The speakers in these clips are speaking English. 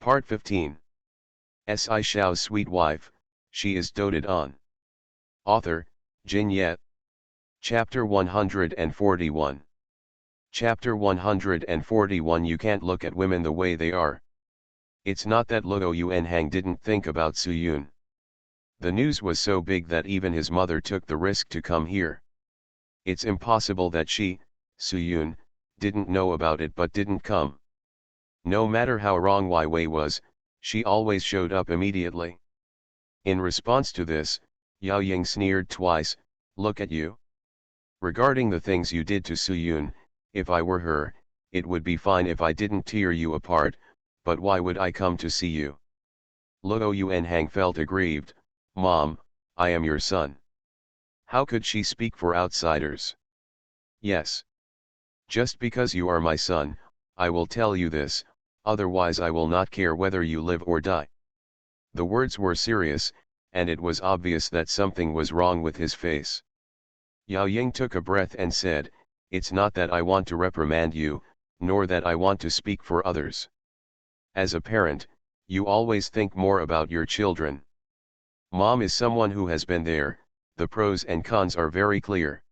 Part 15. Shao's sweet wife, she is doted on. Author, Jin Yet. Chapter 141. Chapter 141. You can't look at women the way they are. It's not that Luo Yuanhang didn't think about Su Yun. The news was so big that even his mother took the risk to come here. It's impossible that she, Su Yun, didn't know about it but didn't come. No matter how wrong Wei Wei was, she always showed up immediately. In response to this, Yao Ying sneered twice, "Look at you. Regarding the things you did to Su Yun, if I were her, it would be fine if I didn't tear you apart, but why would I come to see you?" Luo Yuanhang felt aggrieved. "Mom, I am your son. How could she speak for outsiders?" "Yes. Just because you are my son, I will tell you this, otherwise I will not care whether you live or die." The words were serious, and it was obvious that something was wrong with his face. Yao Ying took a breath and said, "It's not that I want to reprimand you, nor that I want to speak for others. As a parent, you always think more about your children. Mom is someone who has been there, the pros and cons are very clear.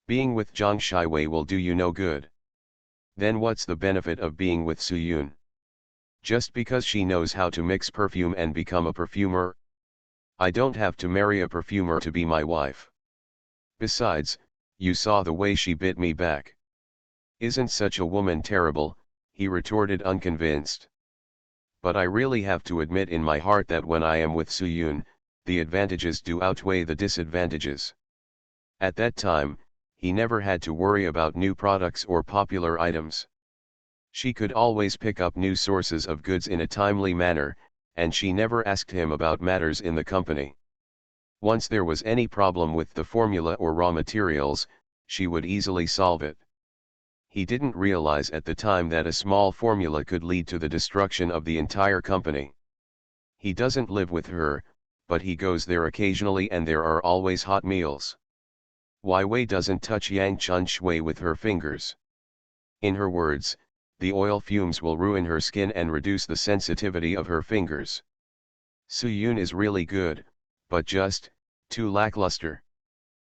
Being with Zhang Shiwei will do you no good. Then what's the benefit of being with Su Yun? Just because she knows how to mix perfume and become a perfumer? I don't have to marry a perfumer to be my wife. Besides, you saw the way she bit me back. Isn't such a woman terrible?" he retorted unconvinced. "But I really have to admit in my heart that when I am with Su Yun, the advantages do outweigh the disadvantages. At that time, he never had to worry about new products or popular items. She could always pick up new sources of goods in a timely manner, and she never asked him about matters in the company. Once there was any problem with the formula or raw materials, she would easily solve it. He didn't realize at the time that a small formula could lead to the destruction of the entire company. He doesn't live with her, but he goes there occasionally and there are always hot meals. Wei Wei doesn't touch Yang Chun Shui with her fingers. In her words, the oil fumes will ruin her skin and reduce the sensitivity of her fingers. Su Yun is really good, but just too lackluster.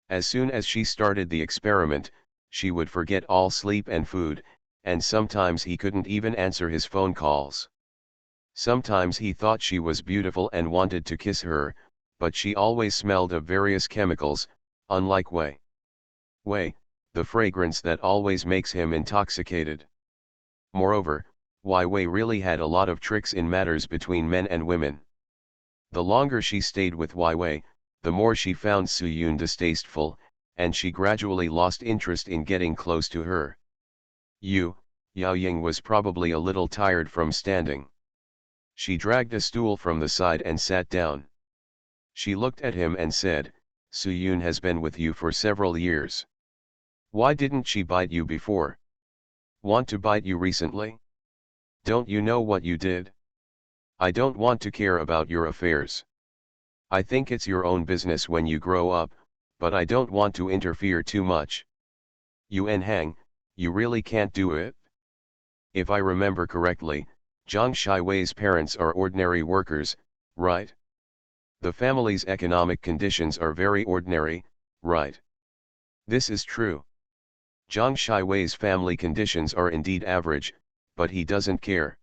As soon as she started the experiment, she would forget all sleep and food, and sometimes he couldn't even answer his phone calls. Sometimes he thought she was beautiful and wanted to kiss her, but she always smelled of various chemicals, unlike Wei Wei, the fragrance that always makes him intoxicated. Moreover, Wei Wei really had a lot of tricks in matters between men and women. The longer she stayed with Wei Wei, the more she found Su Yun distasteful, and she gradually lost interest in getting close to her. Yao Ying was probably a little tired from standing. She dragged a stool from the side and sat down. She looked at him and said, "Su Yun has been with you for several years. Why didn't she bite you before? Want to bite you recently? Don't you know what you did? I don't want to care about your affairs. I think it's your own business when you grow up, but I don't want to interfere too much. Yuanhang, you really can't do it? If I remember correctly, Zhang Shiwei's parents are ordinary workers, right? The family's economic conditions are very ordinary, right? This is true. Zhang Shiwei's family conditions are indeed average, but he doesn't care.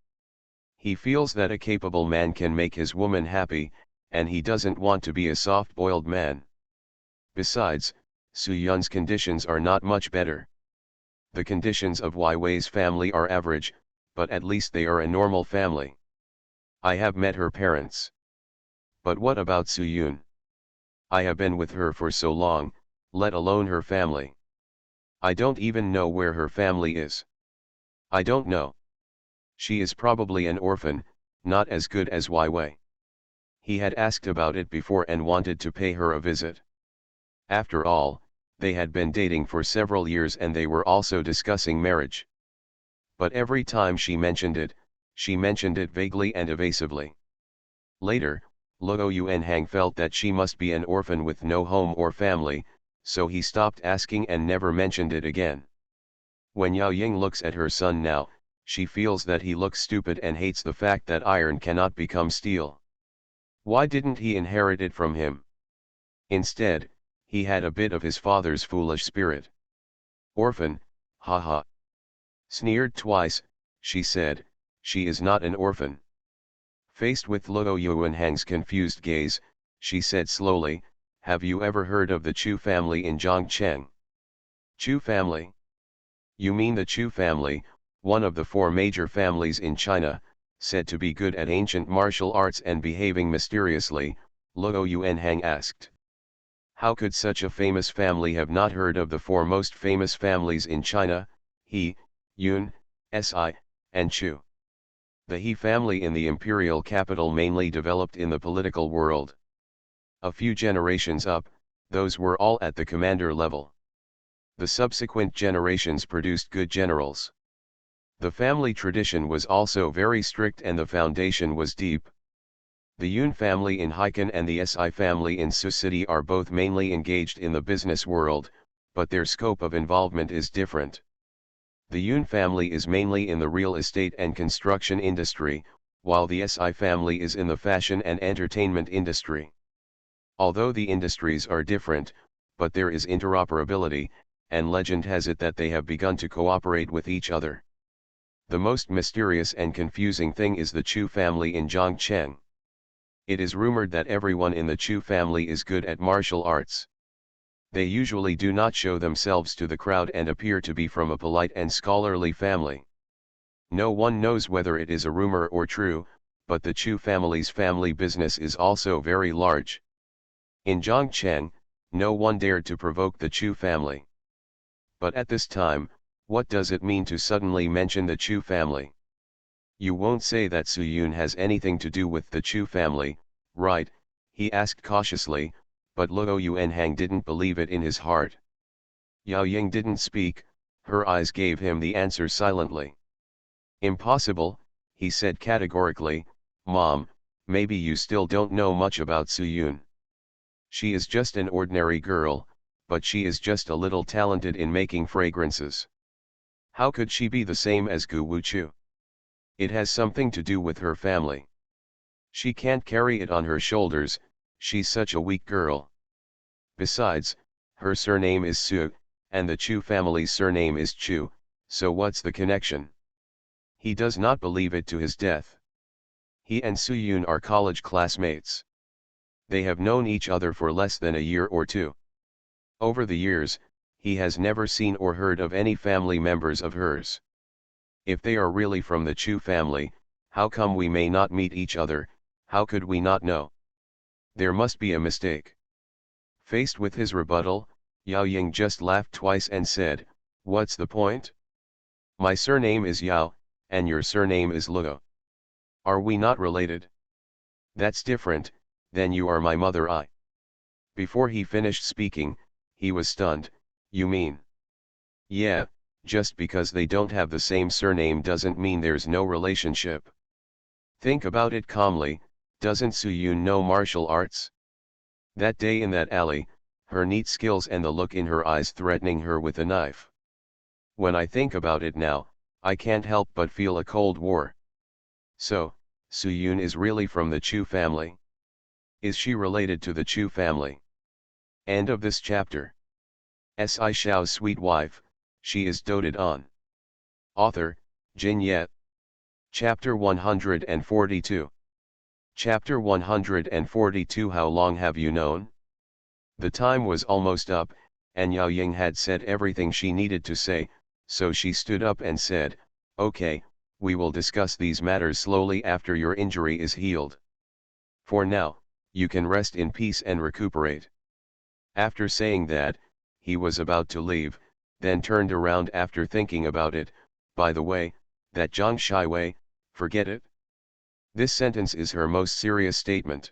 He feels that a capable man can make his woman happy, and he doesn't want to be a soft-boiled man. Besides, Su Yun's conditions are not much better. The conditions of Wei Wei's family are average, but at least they are a normal family. I have met her parents. But what about Su Yun? I have been with her for so long, let alone her family. I don't even know where her family is. I don't know. She is probably an orphan, not as good as Wei Wei." He had asked about it before and wanted to pay her a visit. After all, they had been dating for several years and they were also discussing marriage. But every time she mentioned it vaguely and evasively. Later, Luo Yuanhang felt that she must be an orphan with no home or family, so he stopped asking and never mentioned it again. When Yao Ying looks at her son now, she feels that he looks stupid and hates the fact that iron cannot become steel. Why didn't he inherit it from him? Instead, he had a bit of his father's foolish spirit. Orphan, haha. Sneered twice, she said, she is not an orphan. Faced with Luo Yuanhang's confused gaze, she said slowly, have you ever heard of the Chu family in Zhongcheng? Chu family? You mean the Chu family, one of the 4 major families in China, said to be good at ancient martial arts and behaving mysteriously, Luo Yuanhang asked. How could such a famous family have not heard of the 4 most famous families in China, He, Yun, Si, and Chu? The He family in the imperial capital mainly developed in the political world. A few generations up, those were all at the commander level. The subsequent generations produced good generals. The family tradition was also very strict and the foundation was deep. The Yun family in Haikan and the Si family in Sioux City are both mainly engaged in the business world, but their scope of involvement is different. The Yun family is mainly in the real estate and construction industry, while the Si family is in the fashion and entertainment industry. Although the industries are different, but there is interoperability, and legend has it that they have begun to cooperate with each other. The most mysterious and confusing thing is the Chu family in Zhongcheng. It is rumored that everyone in the Chu family is good at martial arts. They usually do not show themselves to the crowd and appear to be from a polite and scholarly family. No one knows whether it is a rumor or true, but the Chu family's family business is also very large. In Zhongcheng, no one dared to provoke the Chu family. But at this time, what does it mean to suddenly mention the Chu family? You won't say that Su Yun has anything to do with the Chu family, right? He asked cautiously, but Luo Yuanhang didn't believe it in his heart. Yao Ying didn't speak, her eyes gave him the answer silently. Impossible, he said categorically, Mom, maybe you still don't know much about Su Yun. She is just an ordinary girl, but she is just a little talented in making fragrances. How could she be the same as Gu Wuchu? It has something to do with her family. She can't carry it on her shoulders, she's such a weak girl. Besides, her surname is Su, and the Chu family's surname is Chu, so what's the connection? He does not believe it to his death. He and Su Yun are college classmates. They have known each other for less than a year or 2. Over the years, he has never seen or heard of any family members of hers. If they are really from the Chu family, how come we may not meet each other? How could we not know? There must be a mistake. Faced with his rebuttal, Yao Ying just laughed twice and said, what's the point? My surname is Yao, and your surname is Luo. Are we not related? That's different, then you are my mother. Before he finished speaking, he was stunned. You mean? Yeah, just because they don't have the same surname doesn't mean there's no relationship. Think about it calmly, doesn't Su Yun know martial arts? That day in that alley, her neat skills and the look in her eyes threatening her with a knife. When I think about it now, I can't help but feel a cold war. So, Su Yun is really from the Chu family. Is she related to the Chu family? End of this chapter. Si Shao's sweet wife, she is doted on. Author, Jin Yet. Chapter 142. Chapter 142. How long have you known? The time was almost up, and Yao Ying had said everything she needed to say, so she stood up and said, okay, we will discuss these matters slowly after your injury is healed. For now, you can rest in peace and recuperate. After saying that, he was about to leave, then turned around after thinking about it. By the way, that Zhang Shiwei, forget it? This sentence is her most serious statement.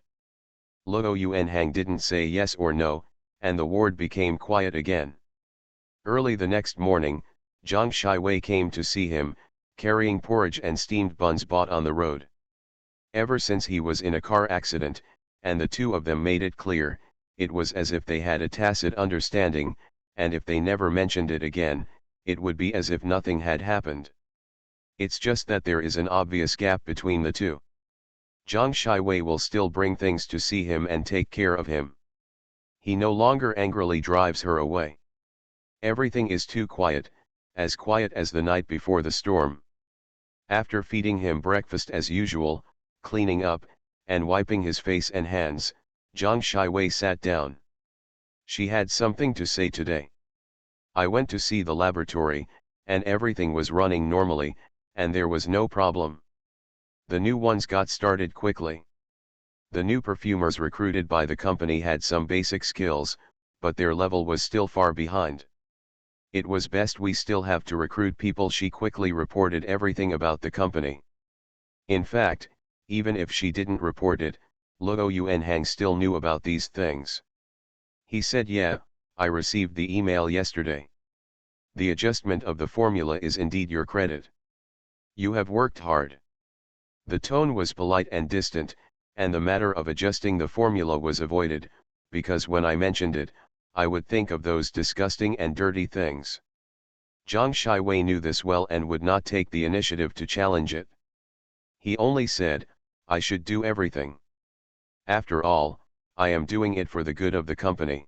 Luo Yuanhang didn't say yes or no, and the ward became quiet again. Early the next morning, Zhang Shiwei came to see him, carrying porridge and steamed buns bought on the road. Ever since he was in a car accident, and the two of them made it clear, it was as if they had a tacit understanding, and if they never mentioned it again, it would be as if nothing had happened. It's just that there is an obvious gap between the two. Zhang Shiwei will still bring things to see him and take care of him. He no longer angrily drives her away. Everything is too quiet, as quiet as the night before the storm. After feeding him breakfast as usual, cleaning up, and wiping his face and hands, Zhang Shiwei sat down. She had something to say today. I went to see the laboratory, and everything was running normally, and there was no problem. The new ones got started quickly. The new perfumers recruited by the company had some basic skills, but their level was still far behind. It was best we still have to recruit people. She quickly reported everything about the company. In fact, even if she didn't report it, Luo Yuanhang still knew about these things. He said, "Yeah, I received the email yesterday. The adjustment of the formula is indeed your credit. You have worked hard." The tone was polite and distant, and the matter of adjusting the formula was avoided, because when I mentioned it, I would think of those disgusting and dirty things. Zhang Shiwei knew this well and would not take the initiative to challenge it. He only said, "I should do everything. After all, I am doing it for the good of the company."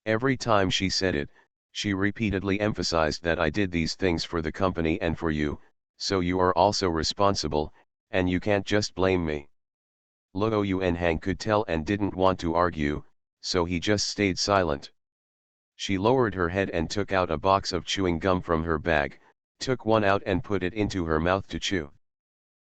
Every time she said it, she repeatedly emphasized that I did these things for the company and for you, so you are also responsible, and you can't just blame me. Luo Yuanhang could tell and didn't want to argue, so he just stayed silent. She lowered her head and took out a box of chewing gum from her bag, took one out and put it into her mouth to chew.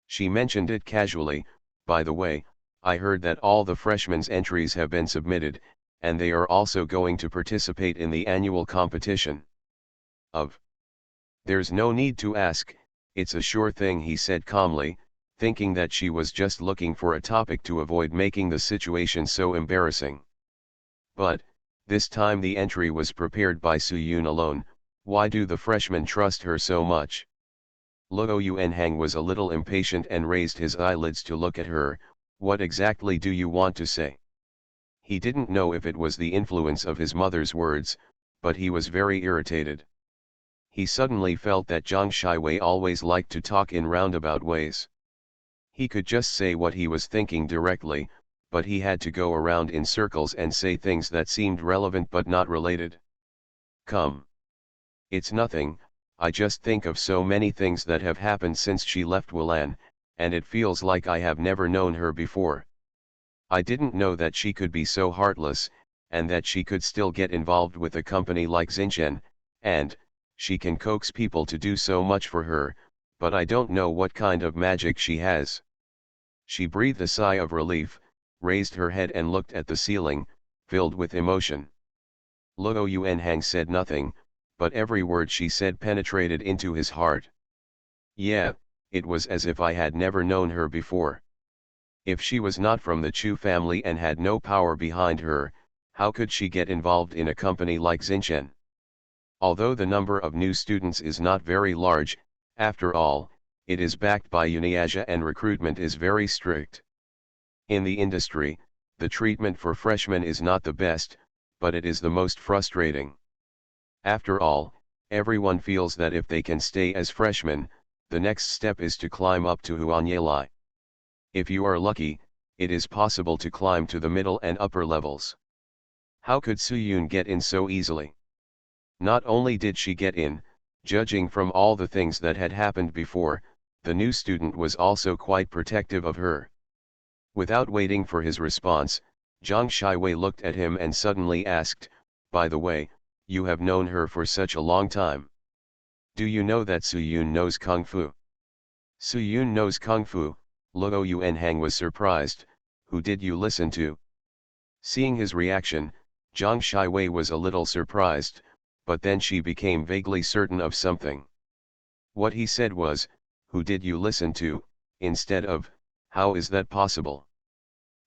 She mentioned it casually, "By the way, I heard that all the freshmen's entries have been submitted, and they are also going to participate in the annual competition." There's no need to ask, it's a sure thing," he said calmly, thinking that she was just looking for a topic to avoid making the situation so embarrassing. But, this time the entry was prepared by Su Yun alone. Why do the freshmen trust her so much? Luo Yuanhang was a little impatient and raised his eyelids to look at her. "What exactly do you want to say?" He didn't know if it was the influence of his mother's words, but he was very irritated. He suddenly felt that Zhang Shiwei always liked to talk in roundabout ways. He could just say what he was thinking directly, but he had to go around in circles and say things that seemed relevant but not related. "Come. It's nothing, I just think of so many things that have happened since she left Wulan, and it feels like I have never known her before. I didn't know that she could be so heartless, and that she could still get involved with a company like Xinchen, and, she can coax people to do so much for her, but I don't know what kind of magic she has." She breathed a sigh of relief, raised her head and looked at the ceiling, filled with emotion. Luo Yuanhang said nothing, but every word she said penetrated into his heart. "Yeah, it was as if I had never known her before. If she was not from the Chu family and had no power behind her, how could she get involved in a company like Xinchen? Although the number of new students is not very large, after all, it is backed by Uniasia and recruitment is very strict. In the industry, the treatment for freshmen is not the best, but it is the most frustrating. After all, everyone feels that if they can stay as freshmen, the next step is to climb up to Huanyelai. If you are lucky, it is possible to climb to the middle and upper levels. How could Su Yun get in so easily? Not only did she get in, judging from all the things that had happened before, the new student was also quite protective of her." Without waiting for his response, Zhang Shiwei looked at him and suddenly asked, "By the way, you have known her for such a long time. Do you know that Su Yun knows Kung Fu?" "Su Yun knows Kung Fu?" Luo Yuanhang was surprised. "Who did you listen to?" Seeing his reaction, Zhang Shiwei was a little surprised, but then she became vaguely certain of something. What he said was, "Who did you listen to?" instead of, "How is that possible?"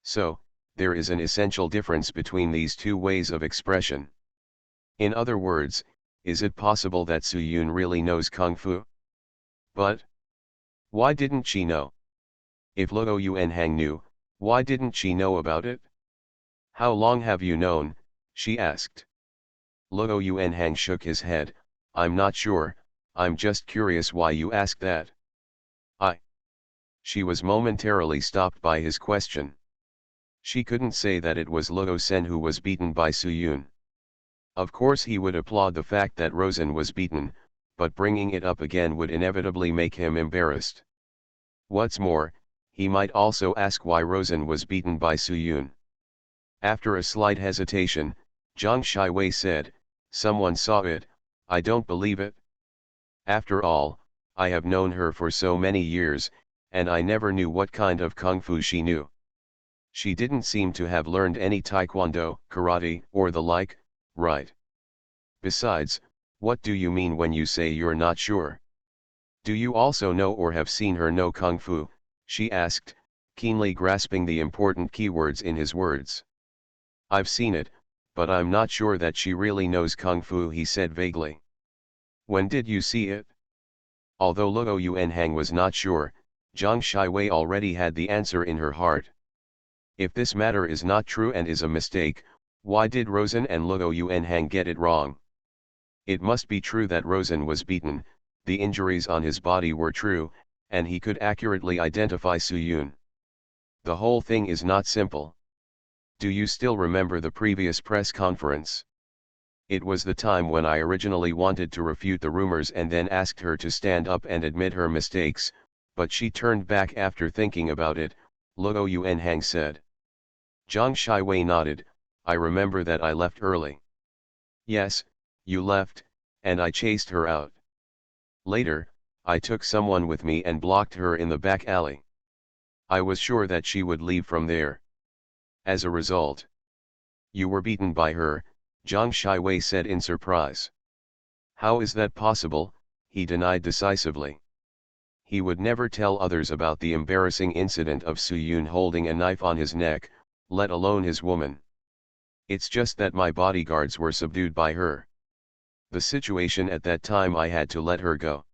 So, there is an essential difference between these two ways of expression. In other words, is it possible that Su Yun really knows Kung Fu? But why didn't she know? If Luo Yuanhang knew, why didn't she know about it? "How long have you known?" she asked. Luo Yuanhang shook his head. "I'm not sure, I'm just curious why you ask that." She was momentarily stopped by his question. She couldn't say that it was Luo Sen who was beaten by Suyun. Of course he would applaud the fact that Rosen was beaten, but bringing it up again would inevitably make him embarrassed. What's more, he might also ask why Rosen was beaten by Suyun. After a slight hesitation, Zhang Shiwei said, "Someone saw it, I don't believe it. After all, I have known her for so many years, and I never knew what kind of kung fu she knew. She didn't seem to have learned any taekwondo, karate, or the like, right? Besides, what do you mean when you say you're not sure? Do you also know or have seen her know kung fu?" she asked, keenly grasping the important keywords in his words. "I've seen it, but I'm not sure that she really knows kung fu," he said vaguely. "When did you see it?" Although Luo Yuanhang was not sure, Zhang Shiwei already had the answer in her heart. If this matter is not true and is a mistake, why did Rosen and Luo Yuanhang get it wrong? It must be true that Rosen was beaten, the injuries on his body were true, and he could accurately identify Suyun. The whole thing is not simple. Do you still remember the previous press conference? It was the time when I originally wanted to refute the rumors and then asked her to stand up and admit her mistakes, but she turned back after thinking about it, Luo Yuanhang said. Zhang Shiwei nodded. "I remember that I left early." "Yes, you left, and I chased her out. Later, I took someone with me and blocked her in the back alley. I was sure that she would leave from there. As a result, you were beaten by her," Zhang Shiwei said in surprise. "How is that possible?" he denied decisively. He would never tell others about the embarrassing incident of Suyun holding a knife on his neck, let alone his woman. "It's just that my bodyguards were subdued by her. The situation at that time, I had to let her go.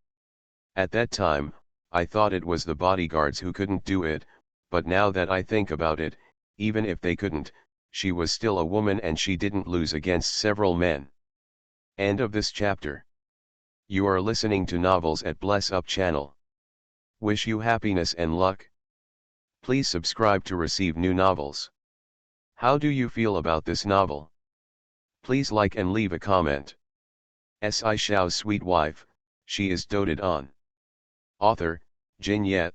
At that time, I thought it was the bodyguards who couldn't do it, but now that I think about it, even if they couldn't, she was still a woman and she didn't lose against several men." End of this chapter. You are listening to Novels at Bless Up channel. Wish you happiness and luck. Please subscribe to receive new novels. How do you feel about this novel? Please like and leave a comment. Shao's sweet wife, she is doted on. Author, Jin Yet.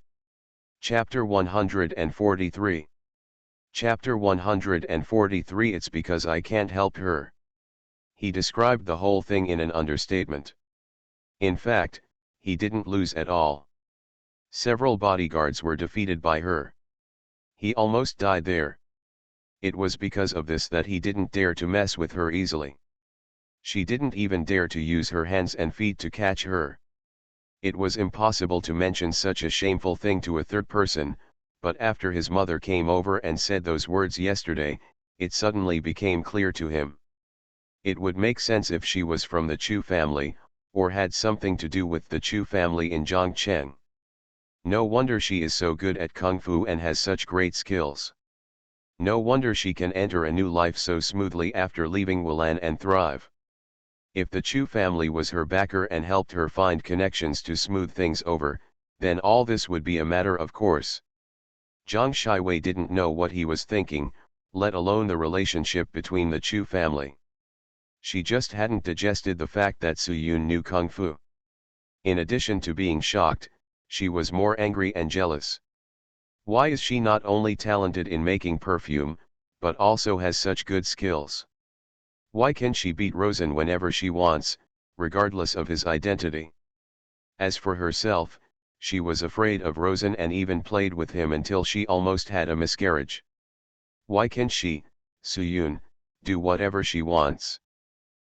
Chapter 143. Chapter 143. It's because I can't help her. He described the whole thing in an understatement. In fact, he didn't lose at all. Several bodyguards were defeated by her. He almost died there. It was because of this that he didn't dare to mess with her easily. She didn't even dare to use her hands and feet to catch her. It was impossible to mention such a shameful thing to a third person, but after his mother came over and said those words yesterday, it suddenly became clear to him. It would make sense if she was from the Chu family, or had something to do with the Chu family in Zhongcheng. No wonder she is so good at kung fu and has such great skills. No wonder she can enter a new life so smoothly after leaving Wulan and thrive. If the Chu family was her backer and helped her find connections to smooth things over, then all this would be a matter of course. Zhang Shiwei didn't know what he was thinking, let alone the relationship between the Chu family. She just hadn't digested the fact that Suyun knew kung fu. In addition to being shocked, she was more angry and jealous. Why is she not only talented in making perfume, but also has such good skills? Why can she beat Rosen whenever she wants, regardless of his identity? As for herself, she was afraid of Rosen and even played with him until she almost had a miscarriage. Why can't she, Suyun, do whatever she wants?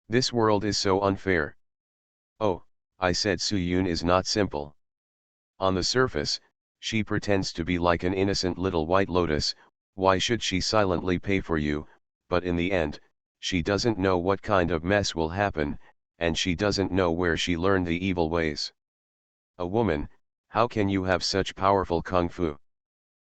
This world is so unfair. Oh, I said Suyun is not simple. On the surface, she pretends to be like an innocent little white lotus. Why should she silently pay for you? But in the end, she doesn't know what kind of mess will happen, and she doesn't know where she learned the evil ways. A woman, how can you have such powerful kung fu?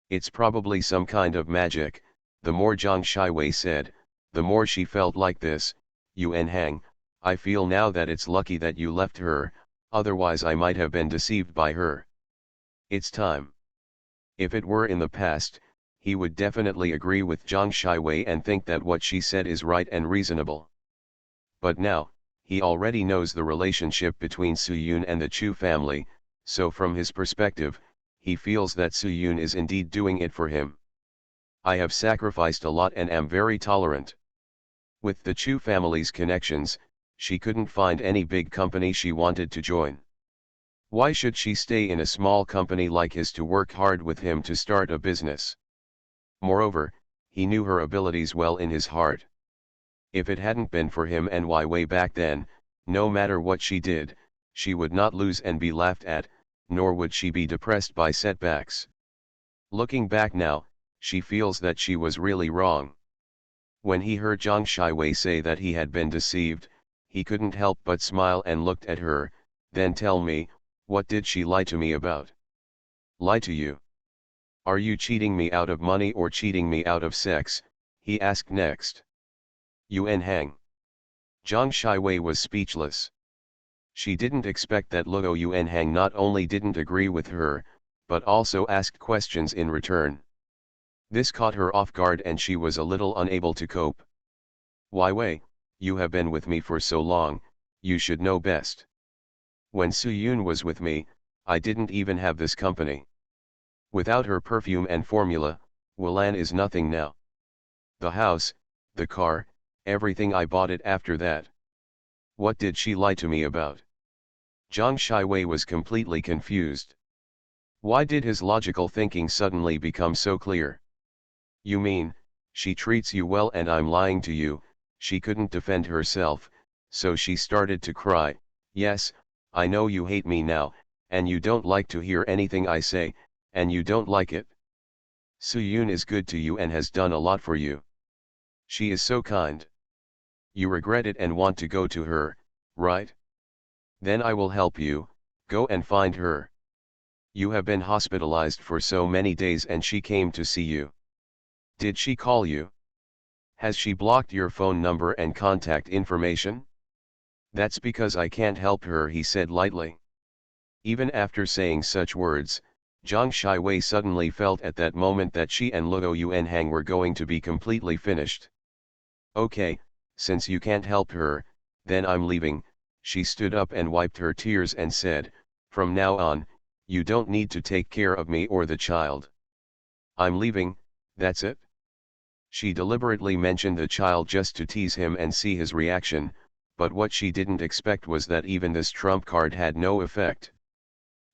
It's probably some kind of magic. The more Zhang Shiwei said, the more she felt like this. Yuanhang, I feel now that it's lucky that you left her, otherwise I might have been deceived by her. It's time. If it were in the past, he would definitely agree with Zhang Shiwei and think that what she said is right and reasonable. But now, he already knows the relationship between Su-yun and the Chu family, so from his perspective, he feels that Su-yun is indeed doing it for him. I have sacrificed a lot and am very tolerant. With the Chu family's connections, she couldn't find any big company she wanted to join. Why should she stay in a small company like his to work hard with him to start a business? Moreover, he knew her abilities well in his heart. If it hadn't been for him and Wai way back then, no matter what she did, she would not lose and be laughed at, nor would she be depressed by setbacks. Looking back now, she feels that she was really wrong. When he heard Zhang Shiwei say that he had been deceived, he couldn't help but smile and looked at her. Then tell me, what did she lie to me about? Lie to you? Are you cheating me out of money or cheating me out of sex? He asked next. Yuan Hang. Zhang Shiwei was speechless. She didn't expect that Luo Yuan Hang not only didn't agree with her, but also asked questions in return. This caught her off guard and she was a little unable to cope. Wai Wei, you have been with me for so long, you should know best. When Su-yun was with me, I didn't even have this company. Without her perfume and formula, Wulan is nothing now. The house, the car, everything I bought it after that. What did she lie to me about? Zhang Shiwei was completely confused. Why did his logical thinking suddenly become so clear? You mean, she treats you well and I'm lying to you? She couldn't defend herself, so she started to cry. Yes, I know you hate me now, and you don't like to hear anything I say, and you don't like it. Su-yun is good to you and has done a lot for you. She is so kind. You regret it and want to go to her, right? Then I will help you, go and find her. You have been hospitalized for so many days and she came to see you. Did she call you? Has she blocked your phone number and contact information? That's because I can't help her, he said lightly. Even after saying such words, Zhang Shiwei suddenly felt at that moment that she and Luo Yuanhang were going to be completely finished. Okay, since you can't help her, then I'm leaving. She stood up and wiped her tears and said, from now on, you don't need to take care of me or the child. I'm leaving, that's it. She deliberately mentioned the child just to tease him and see his reaction, but what she didn't expect was that even this trump card had no effect.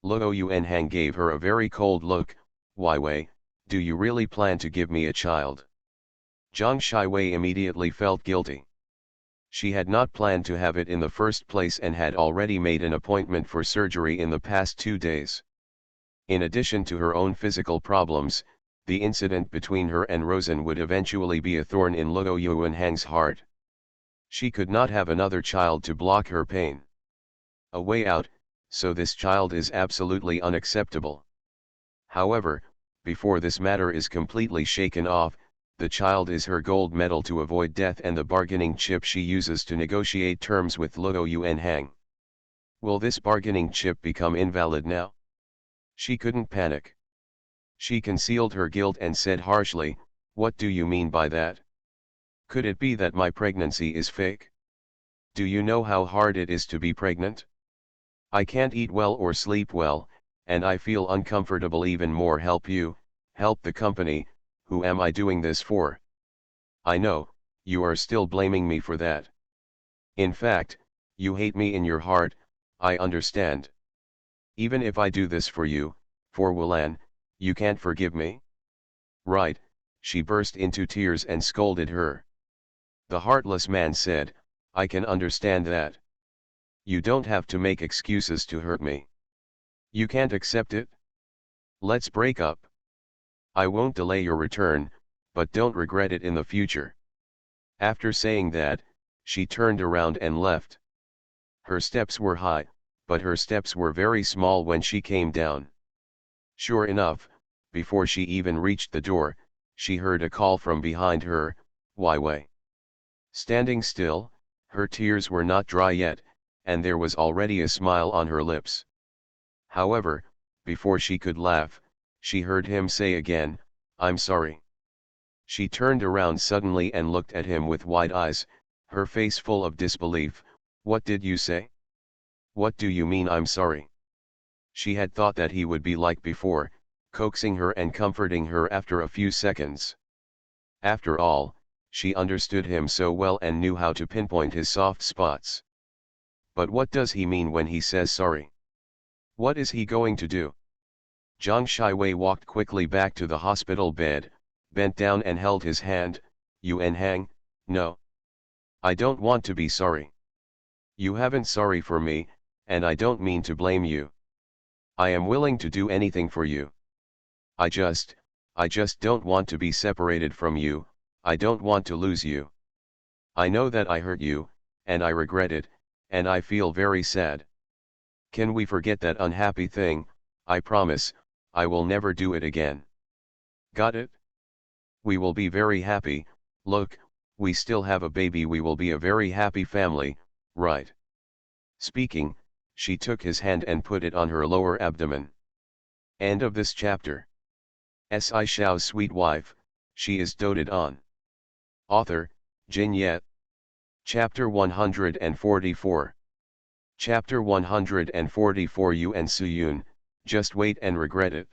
Luo Yuanhang gave her a very cold look. Wai Wei, do you really plan to give me a child? Zhang Shiwei immediately felt guilty. She had not planned to have it in the first place and had already made an appointment for surgery in the past 2 days. In addition to her own physical problems, the incident between her and Rosen would eventually be a thorn in Luo Yuanhang's heart. She could not have another child to block her pain. A way out, so this child is absolutely unacceptable. However, before this matter is completely shaken off, the child is her gold medal to avoid death and the bargaining chip she uses to negotiate terms with Luo Yuanhang. Will this bargaining chip become invalid now? She couldn't panic. She concealed her guilt and said harshly, what do you mean by that? Could it be that my pregnancy is fake? Do you know how hard it is to be pregnant? I can't eat well or sleep well, and I feel uncomfortable even more. Help you, help the company, who am I doing this for? I know, you are still blaming me for that. In fact, you hate me in your heart, I understand. Even if I do this for you, for Wulan, you can't forgive me? Right, she burst into tears and scolded her. The heartless man said, I can understand that. You don't have to make excuses to hurt me. You can't accept it? Let's break up. I won't delay your return, but don't regret it in the future. After saying that, she turned around and left. Her steps were high, but her steps were very small when she came down. Sure enough, before she even reached the door, she heard a call from behind her, Wai Wei. Standing still, her tears were not dry yet, and there was already a smile on her lips. However, before she could laugh, She heard him say again, "I'm sorry." She turned around suddenly and looked at him with wide eyes, her face full of disbelief. "What did you say? What do you mean I'm sorry?" She had thought that he would be like before, coaxing her and comforting her after a few seconds. After all, she understood him so well and knew how to pinpoint his soft spots. But what does he mean when he says sorry? What is he going to do? Zhang Shiwei walked quickly back to the hospital bed, bent down and held his hand. "Yuan Hang, no. I don't want to be sorry. You haven't sorry for me, and I don't mean to blame you. I am willing to do anything for you. I just don't want to be separated from you. I don't want to lose you. I know that I hurt you, and I regret it, and I feel very sad. Can we forget that unhappy thing? I promise, I will never do it again. Got it? We will be very happy. Look, we still have a baby. We will be a very happy family, right?" Speaking, she took his hand and put it on her lower abdomen. End of this chapter. Shao's sweet wife, she is doted on. Author, Jin Yet. Chapter 144. Chapter 144. Yuan Suyun, just wait and regret it.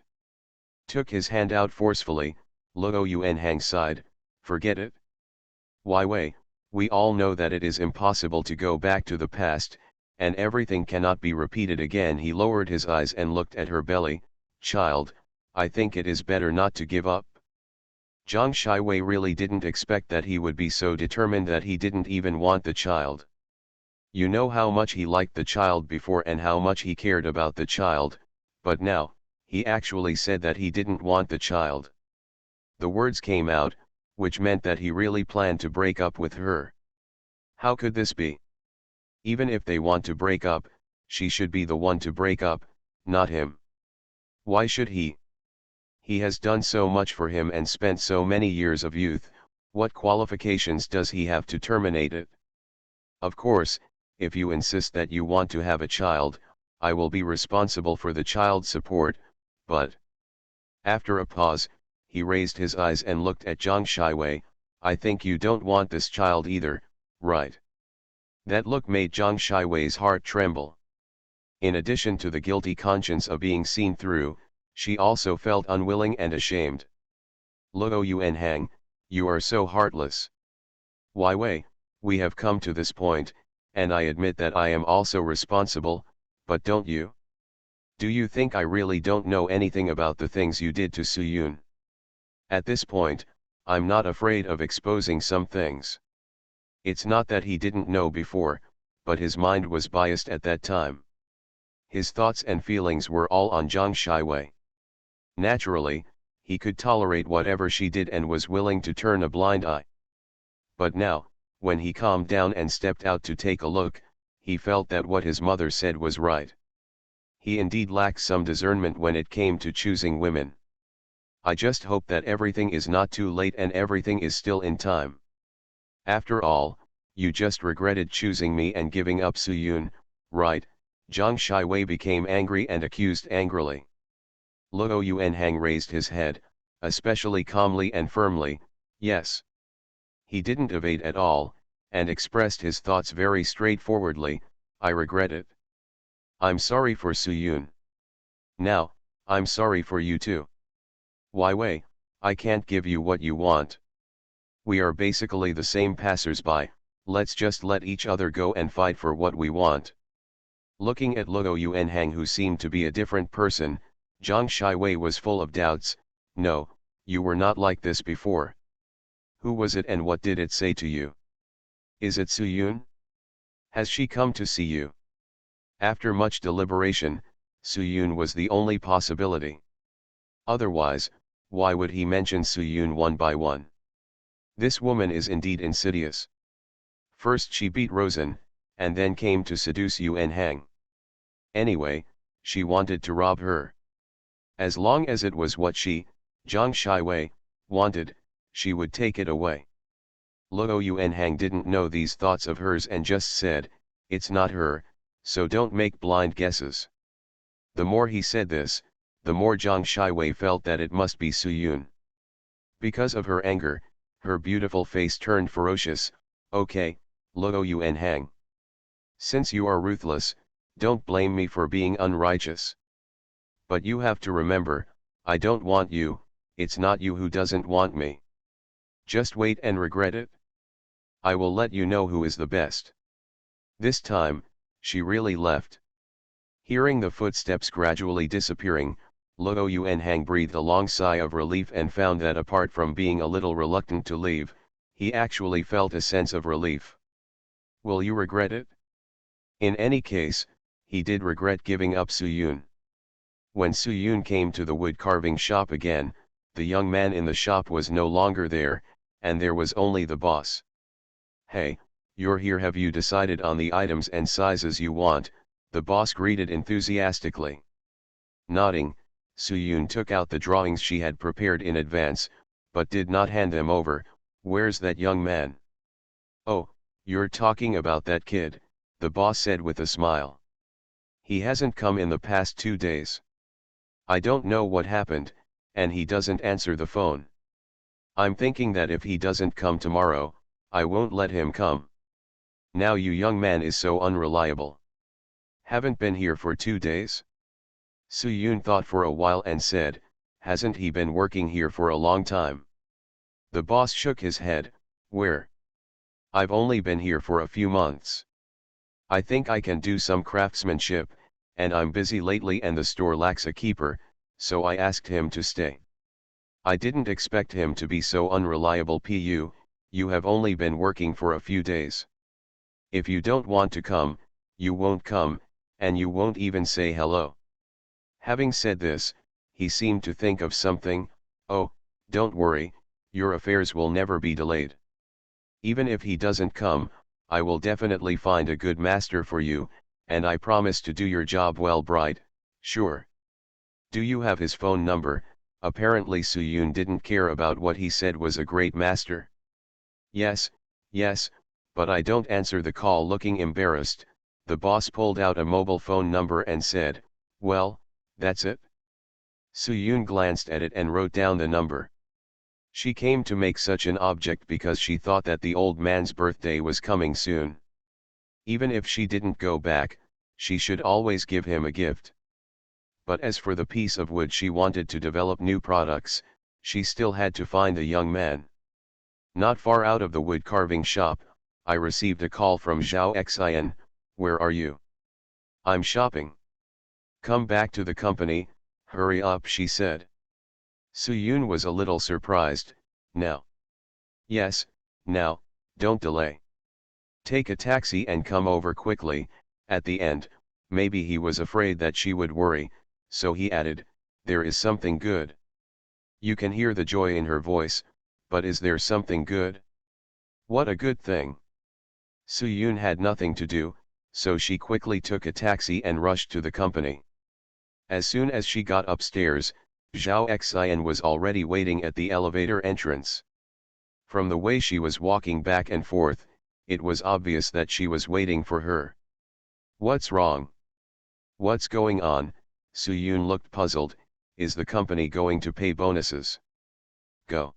Took his hand out forcefully. Luo Yuanhang sighed, "Forget it? Why Wei, we all know that it is impossible to go back to the past, and everything cannot be repeated again." He lowered his eyes and looked at her belly. "Child, I think it is better not to give up." Zhang Shiwei really didn't expect that he would be so determined that he didn't even want the child. You know how much he liked the child before and how much he cared about the child, but now, he actually said that he didn't want the child. The words came out, which meant that he really planned to break up with her. How could this be? Even if they want to break up, she should be the one to break up, not him. Why should he? He has done so much for him and spent so many years of youth. What qualifications does he have to terminate it? Of course, if you insist that you want to have a child, I will be responsible for the child's support, but... After a pause, he raised his eyes and looked at Zhang Shiwei. "I think you don't want this child either, right?" That look made Zhang Shiwei's heart tremble. In addition to the guilty conscience of being seen through, she also felt unwilling and ashamed. "Luo Yuanhang, you are so heartless. Why Wei, we have come to this point, and I admit that I am also responsible, but don't you? Do you think I really don't know anything about the things you did to Suyun? At this point, I'm not afraid of exposing some things. It's not that he didn't know before, but his mind was biased at that time. His thoughts and feelings were all on Zhang Shiwei. Naturally, he could tolerate whatever she did and was willing to turn a blind eye. But now, when he calmed down and stepped out to take a look, he felt that what his mother said was right. He indeed lacked some discernment when it came to choosing women. I just hope that everything is not too late and everything is still in time. After all, you just regretted choosing me and giving up Suyun, right? Zhang Shiwei became angry and accused angrily. Luo Yuanhang raised his head, especially calmly and firmly. Yes. He didn't evade at all, and expressed his thoughts very straightforwardly. I regret it. I'm sorry for Suyun. Now, I'm sorry for you too. Why Wei, I can't give you what you want. We are basically the same passers-by, let's just let each other go and fight for what we want. Looking at Luo Yuanhang, who seemed to be a different person, Zhang Shiwei was full of doubts. No, you were not like this before. Who was it and what did it say to you? Is it Suyun? Has she come to see you? After much deliberation, Suyun was the only possibility. Otherwise, why would he mention Suyun one by one? This woman is indeed insidious. First she beat Rosen, and then came to seduce Yuanhang. Anyway, she wanted to rob her. As long as it was what she, Zhang Shiwei, wanted, she would take it away. Luo Yuanhang didn't know these thoughts of hers and just said, "It's not her, so don't make blind guesses." The more he said this, the more Zhang Shiwei felt that it must be Su Yun. Because of her anger, her beautiful face turned ferocious. Okay, Luo Yuan Hang. Since you are ruthless, don't blame me for being unrighteous. But you have to remember, I don't want you, it's not you who doesn't want me. Just wait and regret it. I will let you know who is the best. This time, she really left. Hearing the footsteps gradually disappearing, Luo Yuanhang breathed a long sigh of relief and found that apart from being a little reluctant to leave, he actually felt a sense of relief. Will you regret it? In any case, he did regret giving up Su Yun. When Su Yun came to the wood carving shop again, the young man in the shop was no longer there, and there was only the boss. Hey, you're here, have you decided on the items and sizes you want? The boss greeted enthusiastically. Nodding, Su Yun took out the drawings she had prepared in advance, but did not hand them over. Where's that young man? Oh, you're talking about that kid, the boss said with a smile. He hasn't come in the past 2 days. I don't know what happened, and he doesn't answer the phone. I'm thinking that if he doesn't come tomorrow, I won't let him come. Now you young man is so unreliable. Haven't been here for 2 days? Su Yun thought for a while and said, hasn't he been working here for a long time? The boss shook his head. Where? I've only been here for a few months. I think I can do some craftsmanship, and I'm busy lately and the store lacks a keeper, so I asked him to stay. I didn't expect him to be so unreliable. You have only been working for a few days. If you don't want to come, you won't come, and you won't even say hello. Having said this, he seemed to think of something. Oh, don't worry, your affairs will never be delayed. Even if he doesn't come, I will definitely find a good master for you, and I promise to do your job well, bride. Sure. Do you have his phone number? Apparently Su Yun didn't care about what he said was a great master. Yes, but I don't answer the call. Looking embarrassed, the boss pulled out a mobile phone number and said, well, that's it. Su Yun glanced at it and wrote down the number. She came to make such an object because she thought that the old man's birthday was coming soon. Even if she didn't go back, she should always give him a gift. But as for the piece of wood she wanted to develop new products, she still had to find a young man. Not far out of the wood carving shop, I received a call from Zhao Xian. Where are you? I'm shopping. Come back to the company, hurry up, she said. Su Yun was a little surprised. Now? Yes, now, don't delay. Take a taxi and come over quickly. At the end, maybe he was afraid that she would worry, so he added, there is something good. You can hear the joy in her voice, but is there something good? What a good thing. Su Yun had nothing to do, so she quickly took a taxi and rushed to the company. As soon as she got upstairs, Zhao Xian was already waiting at the elevator entrance. From the way she was walking back and forth, it was obvious that she was waiting for her. What's wrong? What's going on? Su Yun looked puzzled. Is the company going to pay bonuses? Go.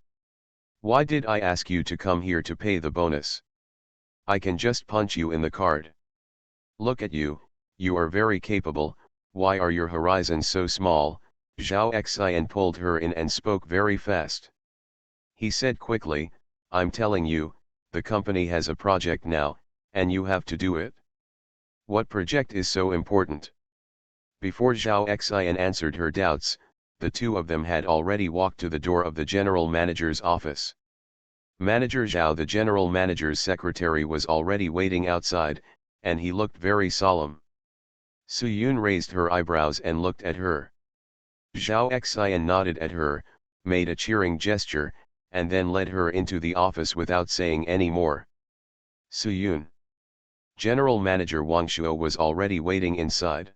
Why did I ask you to come here to pay the bonus? I can just punch you in the card. Look at you, you are very capable. Why are your horizons so small? Zhao Xian pulled her in and spoke very fast. He said quickly, I'm telling you, the company has a project now, and you have to do it. What project is so important? Before Zhao Xian answered her doubts, the two of them had already walked to the door of the general manager's office. Manager Zhao, the general manager's secretary, was already waiting outside, and he looked very solemn. Su Yun raised her eyebrows and looked at her. Zhao Xian nodded at her, made a cheering gesture, and then led her into the office without saying any more. Su Yun. General Manager Wang Shuo was already waiting inside.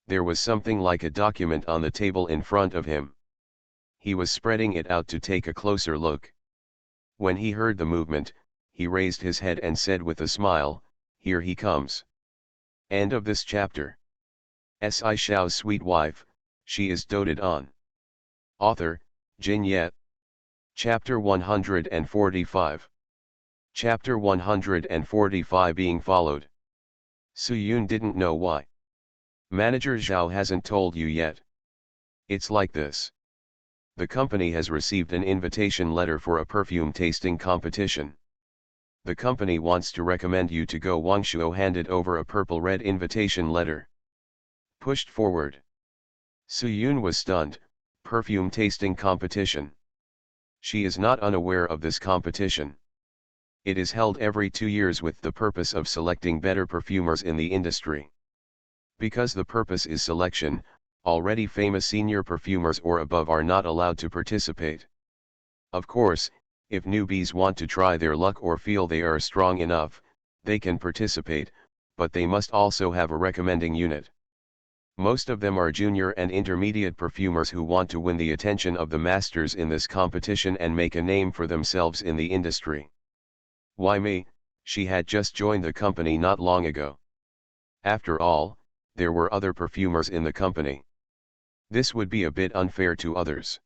There was something like a document on the table in front of him. He was spreading it out to take a closer look. When he heard the movement, he raised his head and said with a smile, here he comes. End of this chapter. Shao's sweet wife, she is doted on. Author, Jin Yet. Chapter 145. Chapter 145 being followed. Su-yoon didn't know why. Manager Zhao hasn't told you yet. It's like this. The company has received an invitation letter for a perfume tasting competition. The company wants to recommend you to go. Wangshuo handed over a purple-red invitation letter. Pushed forward. Su-yoon was stunned. Perfume tasting competition. She is not unaware of this competition. It is held every 2 years with the purpose of selecting better perfumers in the industry. Because the purpose is selection, already famous senior perfumers or above are not allowed to participate. Of course, if newbies want to try their luck or feel they are strong enough, they can participate, but they must also have a recommending unit. Most of them are junior and intermediate perfumers who want to win the attention of the masters in this competition and make a name for themselves in the industry. Why me? She had just joined the company not long ago. After all, there were other perfumers in the company. This would be a bit unfair to others.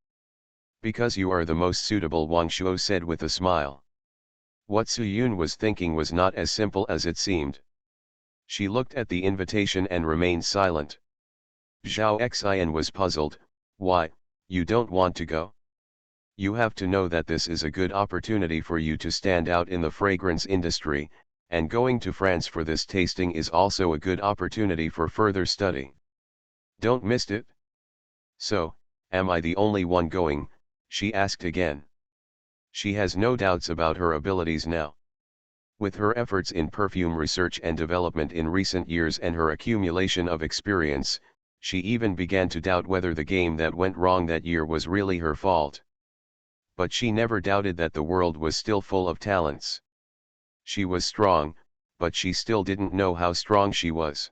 Because you are the most suitable, Wang Shuo said with a smile. What Su-yoon was thinking was not as simple as it seemed. She looked at the invitation and remained silent. Zhao Xian was puzzled. Why, you don't want to go? You have to know that this is a good opportunity for you to stand out in the fragrance industry, and going to France for this tasting is also a good opportunity for further study. Don't miss it. So, am I the only one going? She asked again. She has no doubts about her abilities now. With her efforts in perfume research and development in recent years and her accumulation of experience, she even began to doubt whether the game that went wrong that year was really her fault. But she never doubted that the world was still full of talents. She was strong, but she still didn't know how strong she was.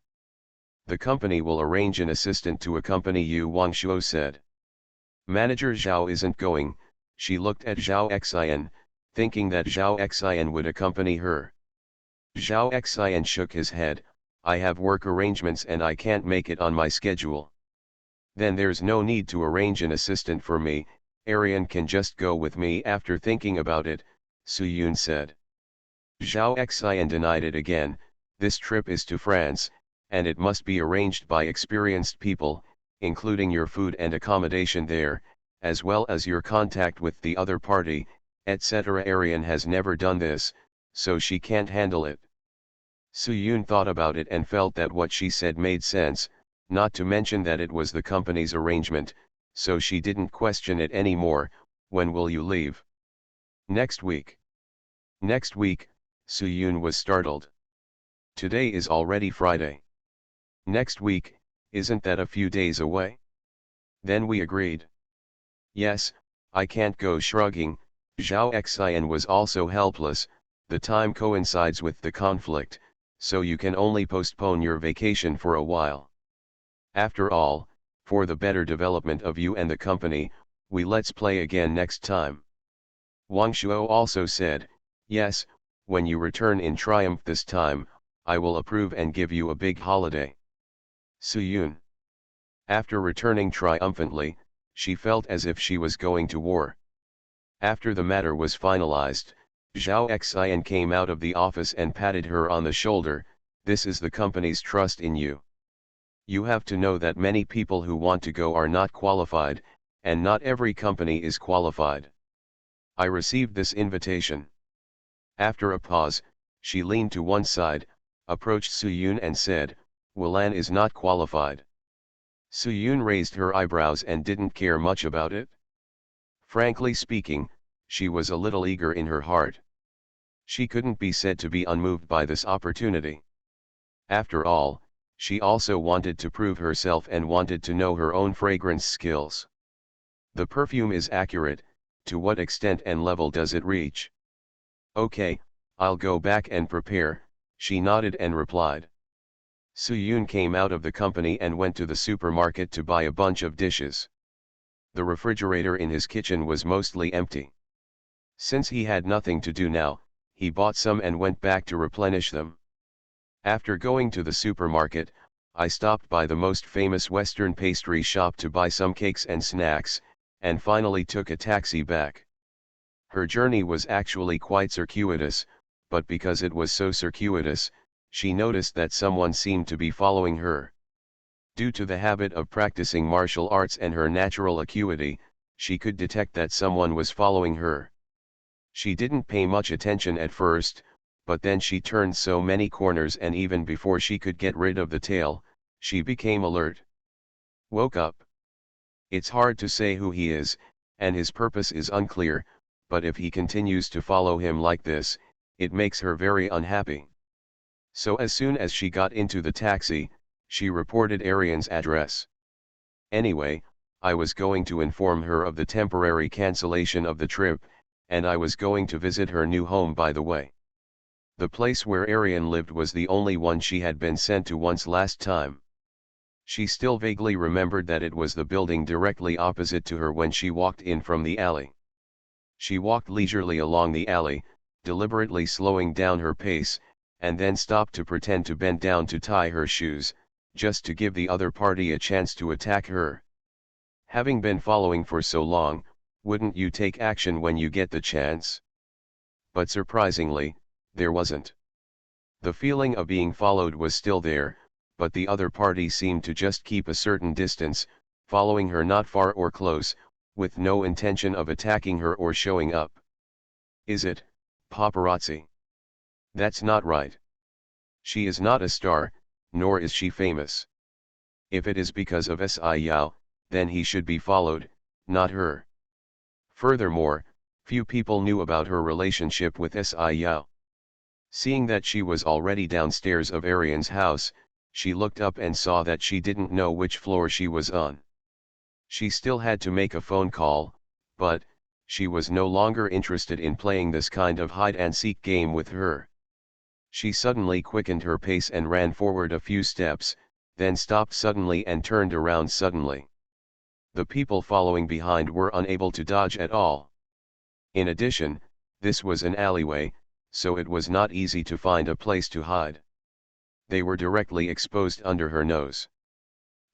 The company will arrange an assistant to accompany you, Wang Shuo said. Manager Zhao isn't going. She looked at Zhao Xian, thinking that Zhao Xian would accompany her. Zhao Xian shook his head. I have work arrangements and I can't make it on my schedule. Then there's no need to arrange an assistant for me, Arian can just go with me. After thinking about it, Su-yoon said. Zhao Xian denied it again. This trip is to France, and it must be arranged by experienced people, including your food and accommodation there, as well as your contact with the other party, etc. Arian has never done this, so she can't handle it. Su-yoon thought about it and felt that what she said made sense, not to mention that it was the company's arrangement, so she didn't question it anymore. When will you leave? Next week. Next week, Su-yoon was startled. Today is already Friday. Next week, isn't that a few days away? Then we agreed. Yes, I can't go. Shrugging, Zhao Xian was also helpless. The time coincides with the conflict, so you can only postpone your vacation for a while. After all, for the better development of you and the company, let's play again next time. Wang Shuo also said, yes, when you return in triumph this time, I will approve and give you a big holiday. Su-yoon. After returning triumphantly, she felt as if she was going to war. After the matter was finalized, Zhao Xian came out of the office and patted her on the shoulder. This is the company's trust in you. You have to know that many people who want to go are not qualified, and not every company is qualified. I received this invitation. After a pause, she leaned to one side, approached Su-yoon and said, Wilan is not qualified. Su-yoon raised her eyebrows and didn't care much about it. Frankly speaking, she was a little eager in her heart. She couldn't be said to be unmoved by this opportunity. After all, she also wanted to prove herself and wanted to know her own fragrance skills. The perfume is accurate. To what extent and level does it reach? Okay, I'll go back and prepare, she nodded and replied. Su-yoon came out of the company and went to the supermarket to buy a bunch of dishes. The refrigerator in his kitchen was mostly empty. Since he had nothing to do now, he bought some and went back to replenish them. After going to the supermarket, I stopped by the most famous Western pastry shop to buy some cakes and snacks, and finally took a taxi back. Her journey was actually quite circuitous, but because it was so circuitous, she noticed that someone seemed to be following her. Due to the habit of practicing martial arts and her natural acuity, she could detect that someone was following her. She didn't pay much attention at first, but then she turned so many corners, and even before she could get rid of the tail, she became alert. Woke up. It's hard to say who he is, and his purpose is unclear, but if he continues to follow him like this, it makes her very unhappy. So as soon as she got into the taxi, she reported Arian's address. Anyway, I was going to inform her of the temporary cancellation of the trip, and I was going to visit her new home by the way. The place where Arian lived was the only one she had been sent to once last time. She still vaguely remembered that it was the building directly opposite to her when she walked in from the alley. She walked leisurely along the alley, deliberately slowing down her pace, and then stopped to pretend to bend down to tie her shoes, just to give the other party a chance to attack her. Having been following for so long, wouldn't you take action when you get the chance? But surprisingly, there wasn't. The feeling of being followed was still there, but the other party seemed to just keep a certain distance, following her not far or close, with no intention of attacking her or showing up. Is it paparazzi? That's not right. She is not a star, nor is she famous. If it is because of Xiao, then he should be followed, not her. Furthermore, few people knew about her relationship with Xiao. Seeing that she was already downstairs of Arian's house, she looked up and saw that she didn't know which floor she was on. She still had to make a phone call, but she was no longer interested in playing this kind of hide-and-seek game with her. She suddenly quickened her pace and ran forward a few steps, then stopped suddenly and turned around suddenly. The people following behind were unable to dodge at all. In addition, this was an alleyway, so it was not easy to find a place to hide. They were directly exposed under her nose.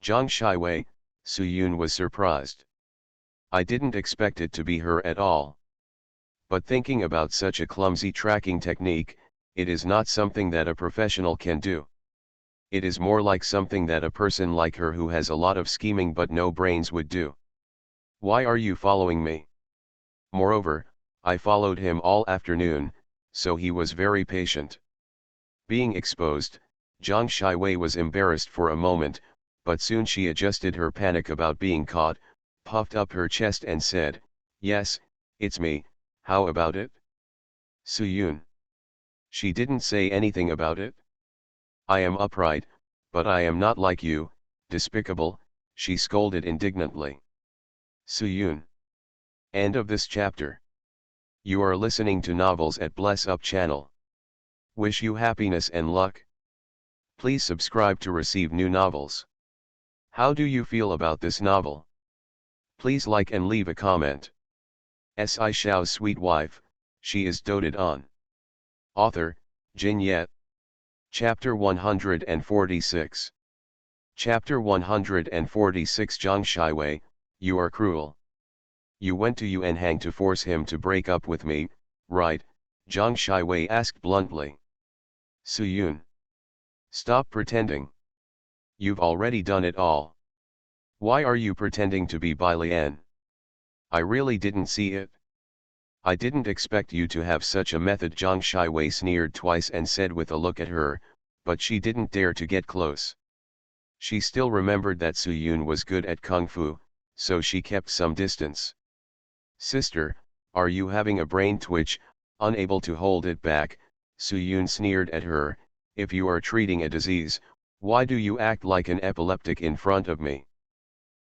Zhang Shiwei, Suyun was surprised. I didn't expect it to be her at all. But thinking about such a clumsy tracking technique, it is not something that a professional can do. It is more like something that a person like her who has a lot of scheming but no brains would do. Why are you following me? Moreover, I followed him all afternoon, so he was very patient. Being exposed, Zhang Shiwei was embarrassed for a moment, but soon she adjusted her panic about being caught, puffed up her chest and said, "Yes, it's me, how about it?" Suyun. She didn't say anything about it. I am upright, but I am not like you, despicable, she scolded indignantly. Suyun. End of this chapter. You are listening to Novels at Bless Up channel. Wish you happiness and luck. Please subscribe to receive new novels. How do you feel about this novel? Please like and leave a comment. Shao's sweet wife, she is doted on. Author, Jin Yet. Chapter 146. Chapter 146 Zhang Shiwei, you are cruel. You went to Yuan Hang to force him to break up with me, right? Zhang Shiwei asked bluntly. Suyun. Stop pretending. You've already done it all. Why are you pretending to be Bai Lian? I really didn't see it. I didn't expect you to have such a method. Zhang Shiwei sneered twice and said with a look at her, but she didn't dare to get close. She still remembered that Suyun was good at kung fu, so she kept some distance. Sister, are you having a brain twitch? Unable to hold it back, Suyun sneered at her, if you are treating a disease, why do you act like an epileptic in front of me?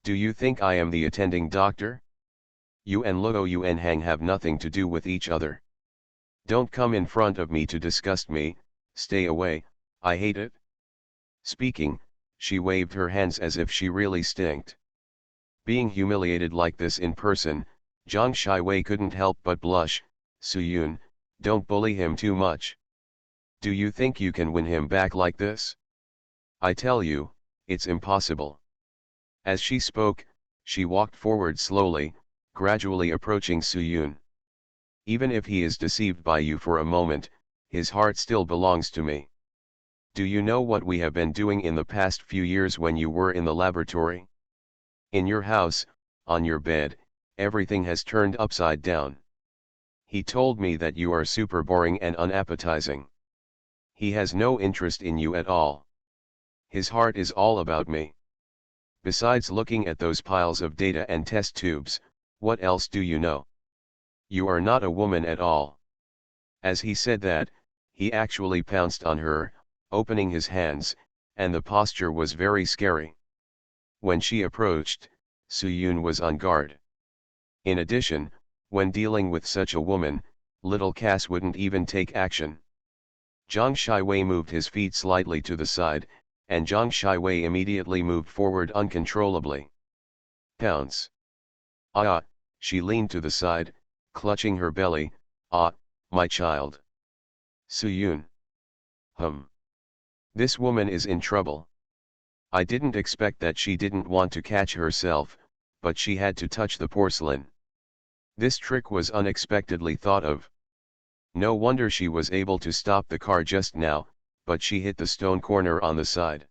Do you think I am the attending doctor? You and Luo Yuan Hang have nothing to do with each other. Don't come in front of me to disgust me, stay away, I hate it. Speaking, she waved her hands as if she really stinked. Being humiliated like this in person, Zhang Shiwei couldn't help but blush. Suyun, don't bully him too much. Do you think you can win him back like this? I tell you, it's impossible. As she spoke, she walked forward slowly, gradually approaching Soo-yoon. Even if he is deceived by you for a moment, his heart still belongs to me. Do you know what we have been doing in the past few years when you were in the laboratory? In your house, on your bed, everything has turned upside down. He told me that you are super boring and unappetizing. He has no interest in you at all. His heart is all about me. Besides looking at those piles of data and test tubes, what else do you know? You are not a woman at all. As he said that, he actually pounced on her, opening his hands, and the posture was very scary. When she approached, Soo-yoon was on guard. In addition, when dealing with such a woman, little Cass wouldn't even take action. Zhang Shiwei moved his feet slightly to the side, and Zhang Shiwei immediately moved forward uncontrollably. Pounce. Ah, she leaned to the side, clutching her belly. Ah, my child. Soo-yoon. This woman is in trouble. I didn't expect that she didn't want to catch herself, but she had to touch the porcelain. This trick was unexpectedly thought of. No wonder she was able to stop the car just now, but she hit the stone corner on the side.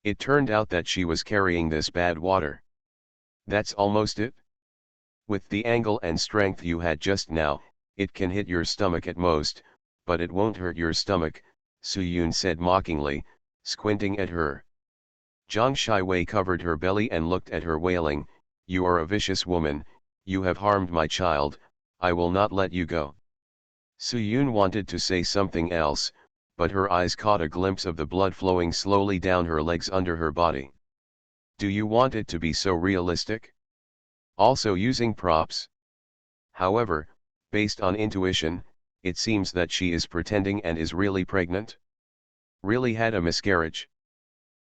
It turned out that she was carrying this bad water. That's almost it. With the angle and strength you had just now, it can hit your stomach at most, but it won't hurt your stomach, Soo-yoon said mockingly, squinting at her. Zhang Shiwei covered her belly and looked at her wailing, "You are a vicious woman, you have harmed my child, I will not let you go." Soo-yoon wanted to say something else, but her eyes caught a glimpse of the blood flowing slowly down her legs under her body. Do you want it to be so realistic? Also using props? However, based on intuition, it seems that she is pretending and is really pregnant. Really had a miscarriage.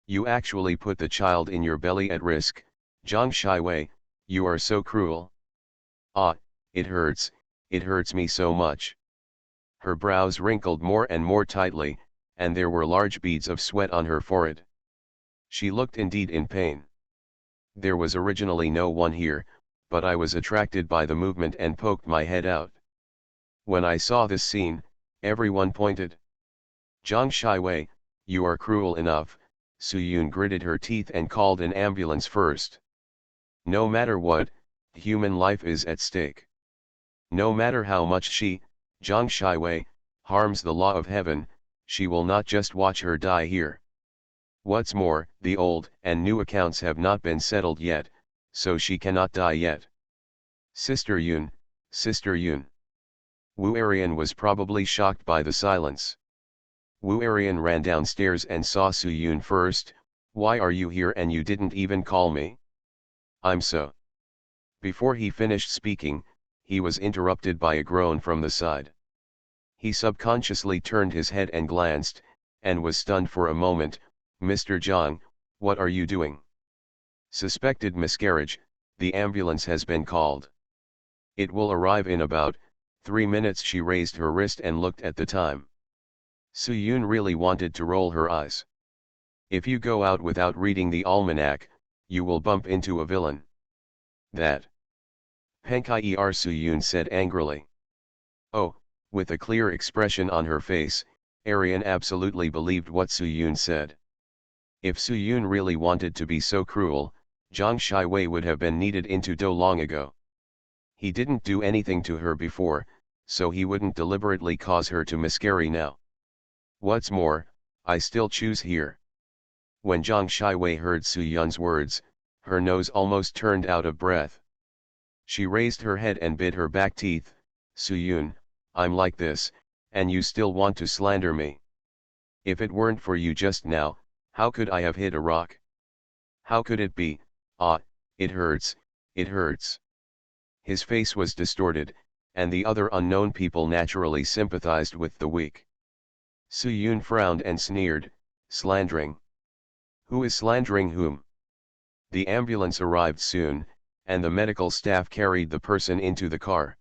You actually put the child in your belly at risk, Zhang Shiwei, you are so cruel. Ah, it hurts me so much. Her brows wrinkled more and more tightly, and there were large beads of sweat on her forehead. She looked indeed in pain. There was originally no one here, but I was attracted by the movement and poked my head out. When I saw this scene, everyone pointed. Zhang Shiwei, you are cruel enough, Soo-yoon gritted her teeth and called an ambulance first. No matter what, human life is at stake. No matter how much she, Zhang Shiwei, harms the law of heaven, she will not just watch her die here. What's more, the old and new accounts have not been settled yet, so she cannot die yet. Sister Yoon, Sister Yoon. Wu Arian was probably shocked by the silence. Wu Arian ran downstairs and saw Soo-yoon first. Why are you here and you didn't even call me? I'm so. Before he finished speaking, he was interrupted by a groan from the side. He subconsciously turned his head and glanced, and was stunned for a moment. Mr. Zhang, what are you doing? Suspected miscarriage, the ambulance has been called. It will arrive in about 3 minutes. She raised her wrist and looked at the time. Soo-yoon really wanted to roll her eyes. If you go out without reading the almanac, you will bump into a villain. That. Penkai Soo-yoon said angrily. Oh, with a clear expression on her face, Arian absolutely believed what Soo-yoon said. If Soo-yoon really wanted to be so cruel, Zhang Shiwei would have been kneaded into dough long ago. He didn't do anything to her before, so he wouldn't deliberately cause her to miscarry now. What's more, I still choose here. When Zhang Shiwei heard Soo-yoon's words, her nose almost turned out of breath. She raised her head and bit her back teeth. Soo-yoon, I'm like this, and you still want to slander me. If it weren't for you just now, how could I have hit a rock? How could it be? Ah, it hurts, it hurts. His face was distorted, and the other unknown people naturally sympathized with the weak. Soo-yoon frowned and sneered, slandering. Who is slandering whom? The ambulance arrived soon, and the medical staff carried the person into the car.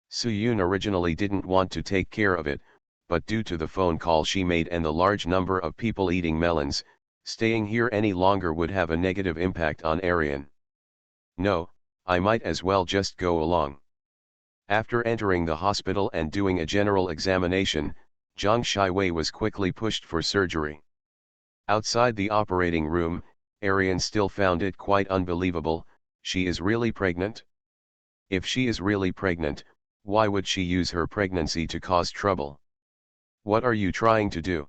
Soo-yoon originally didn't want to take care of it, but due to the phone call she made and the large number of people eating melons, Staying here any longer would have a negative impact on Arian. No, I might as well just go along. After entering the hospital and doing a general examination, Zhang Shiwei was quickly pushed for surgery. Outside the operating room, Arian still found it quite unbelievable. She is really pregnant? If she is really pregnant, why would she use her pregnancy to cause trouble? What are you trying to do?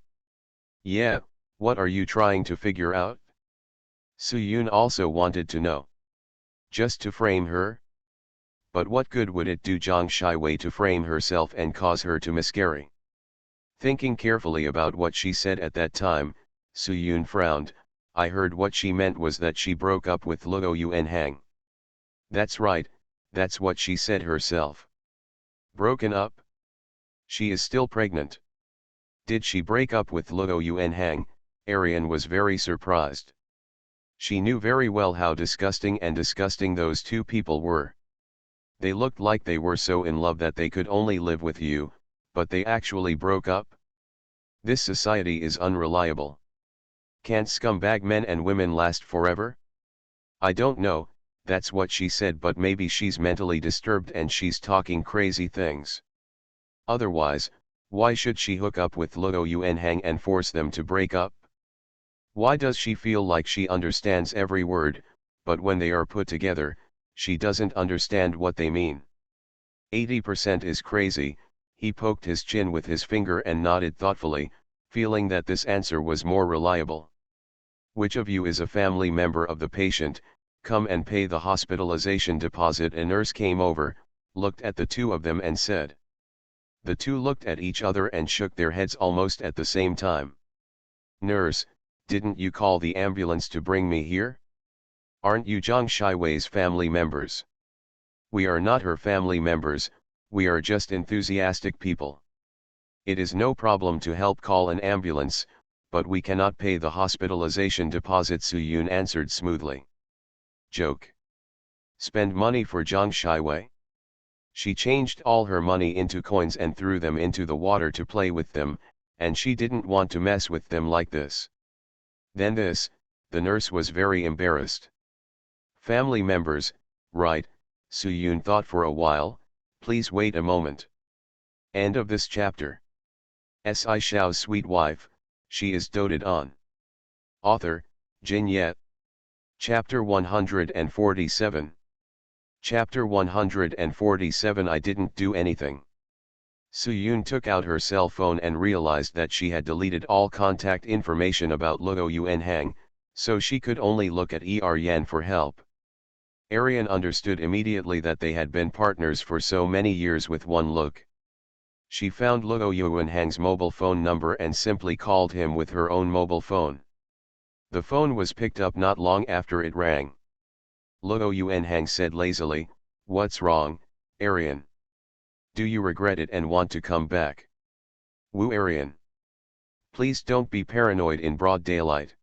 Yeah, what are you trying to figure out? Su-Yun also wanted to know. Just to frame her? But what good would it do Zhang Shiwei to frame herself and cause her to miscarry? Thinking carefully about what she said at that time, Su-Yun frowned. I heard what she meant was that she broke up with Luo Yuanhang. That's right, that's what she said herself. Broken up? She is still pregnant. Did she break up with Luo Yuanhang? Arian was very surprised. She knew very well how disgusting those two people were. They looked like they were so in love that they could only live with you, but they actually broke up? This society is unreliable. Can't scumbag men and women last forever? I don't know, that's what she said, but maybe she's mentally disturbed and she's talking crazy things. Otherwise, why should she hook up with Luo Yuanhang and force them to break up? Why does she feel like she understands every word, but when they are put together, she doesn't understand what they mean? 80% is crazy. He poked his chin with his finger and nodded thoughtfully, feeling that this answer was more reliable. Which of you is a family member of the patient? Come and pay the hospitalization deposit. A nurse came over, looked at the two of them and said. The two looked at each other and shook their heads almost at the same time. Nurse, didn't you call the ambulance to bring me here? Aren't you Zhang Shiwei's family members? We are not her family members, we are just enthusiastic people. It is no problem to help call an ambulance, but we cannot pay the hospitalization deposit, Su-Yun answered smoothly. Joke. Spend money for Zhang Shiwei? She changed all her money into coins and threw them into the water to play with them, and she didn't want to mess with them like this. Then this, the nurse was very embarrassed. Family members, right, Su-Yun thought for a while. Please wait a moment. End of this chapter. Shao's sweet wife, she is doted on. Author, Jin Yet. Chapter 147. Chapter 147. I didn't do anything. Su-Yun took out her cell phone and realized that she had deleted all contact information about Luo Yuanhang, so she could only look at Yan for help. Arian understood immediately that they had been partners for so many years with one look. She found Luo Yuanhang's mobile phone number and simply called him with her own mobile phone. The phone was picked up not long after it rang. Luo Yuanhang said lazily, "What's wrong, Arian? Do you regret it and want to come back?" "Wu Arian. Please don't be paranoid in broad daylight."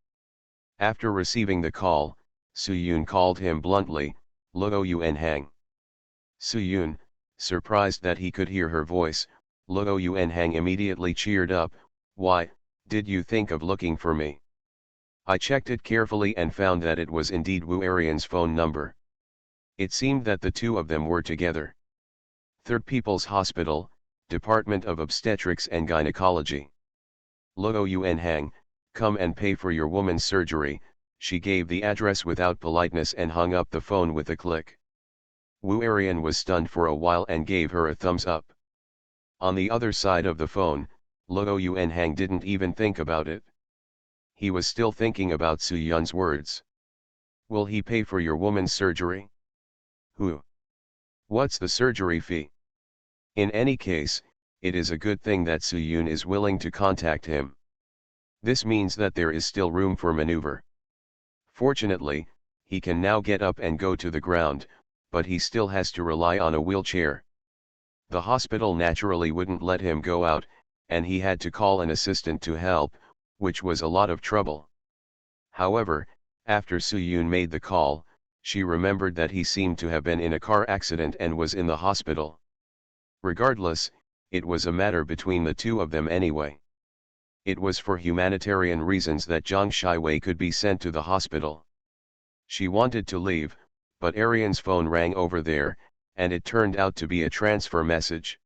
After receiving the call, Su-Yun called him bluntly, "Luo Yuanhang." Su-Yun, surprised that he could hear her voice, Luo Yuanhang immediately cheered up. "Why, did you think of looking for me?" "I checked it carefully and found that it was indeed Wu Arian's phone number. It seemed that the two of them were together. Third People's Hospital, Department of Obstetrics and Gynecology. Luo Yuanhang, come and pay for your woman's surgery." She gave the address without politeness and hung up the phone with a click. Wu Arian was stunned for a while and gave her a thumbs up. On the other side of the phone, Luo Yuanhang didn't even think about it. He was still thinking about Su-Yun's words. "Will he pay for your woman's surgery?" "Who? What's the surgery fee?" In any case, it is a good thing that Su-Yun is willing to contact him. This means that there is still room for maneuver. Fortunately, he can now get up and go to the ground, but he still has to rely on a wheelchair. The hospital naturally wouldn't let him go out, and he had to call an assistant to help, which was a lot of trouble. However, after Su-Yun made the call, she remembered that he seemed to have been in a car accident and was in the hospital. Regardless, it was a matter between the two of them anyway. It was for humanitarian reasons that Zhang Shiwei could be sent to the hospital. She wanted to leave, but Arian's phone rang over there, and it turned out to be a transfer message.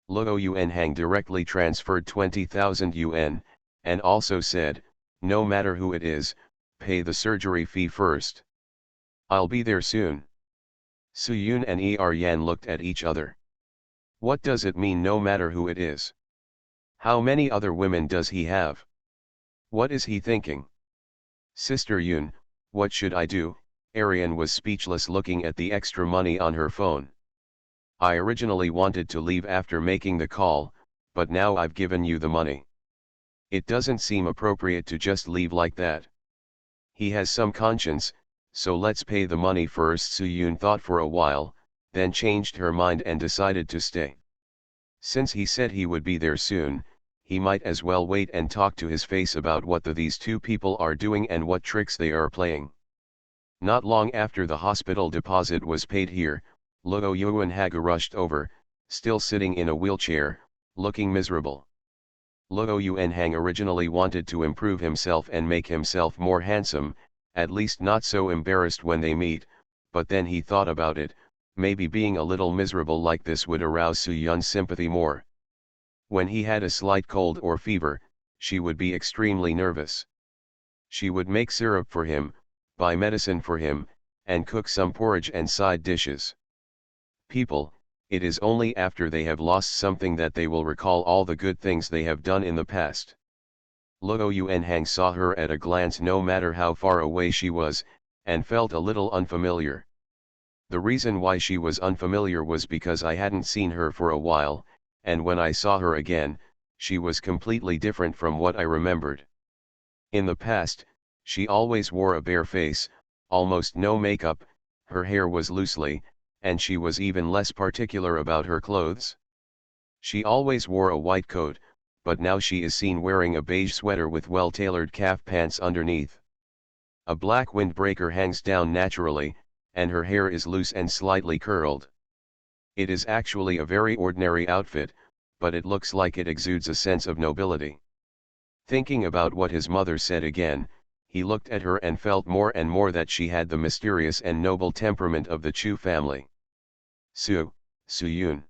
Luo Yuanhang directly transferred 20,000 yuan, and also said, "No matter who it is, pay the surgery fee first. I'll be there soon." Su Yun and Yan looked at each other. What does it mean, no matter who it is? How many other women does he have? What is he thinking? Sister Yun, what should I do? Arian was speechless, looking at the extra money on her phone. I originally wanted to leave after making the call, but now I've given you the money. It doesn't seem appropriate to just leave like that. He has some conscience, so let's pay the money first. Su Yun thought for a while, then changed her mind and decided to stay. Since he said he would be there soon, he might as well wait and talk to his face about what these two people are doing and what tricks they are playing. Not long after the hospital deposit was paid here, Luo Yuanhagu rushed over, still sitting in a wheelchair, looking miserable. Luo Yuanhang originally wanted to improve himself and make himself more handsome, at least not so embarrassed when they meet, but then he thought about it, maybe being a little miserable like this would arouse Su Yun's sympathy more. When he had a slight cold or fever, she would be extremely nervous. She would make syrup for him, buy medicine for him, and cook some porridge and side dishes. People, it is only after they have lost something that they will recall all the good things they have done in the past. Luo Yuanhang saw her at a glance, no matter how far away she was, and felt a little unfamiliar. The reason why she was unfamiliar was because I hadn't seen her for a while, and when I saw her again, she was completely different from what I remembered. In the past, she always wore a bare face, almost no makeup, her hair was loosely, and she was even less particular about her clothes. She always wore a white coat, but now she is seen wearing a beige sweater with well-tailored calf pants underneath. A black windbreaker hangs down naturally, and her hair is loose and slightly curled. It is actually a very ordinary outfit, but it looks like it exudes a sense of nobility. Thinking about what his mother said again, he looked at her and felt more and more that she had the mysterious and noble temperament of the Chu family. Su Yun.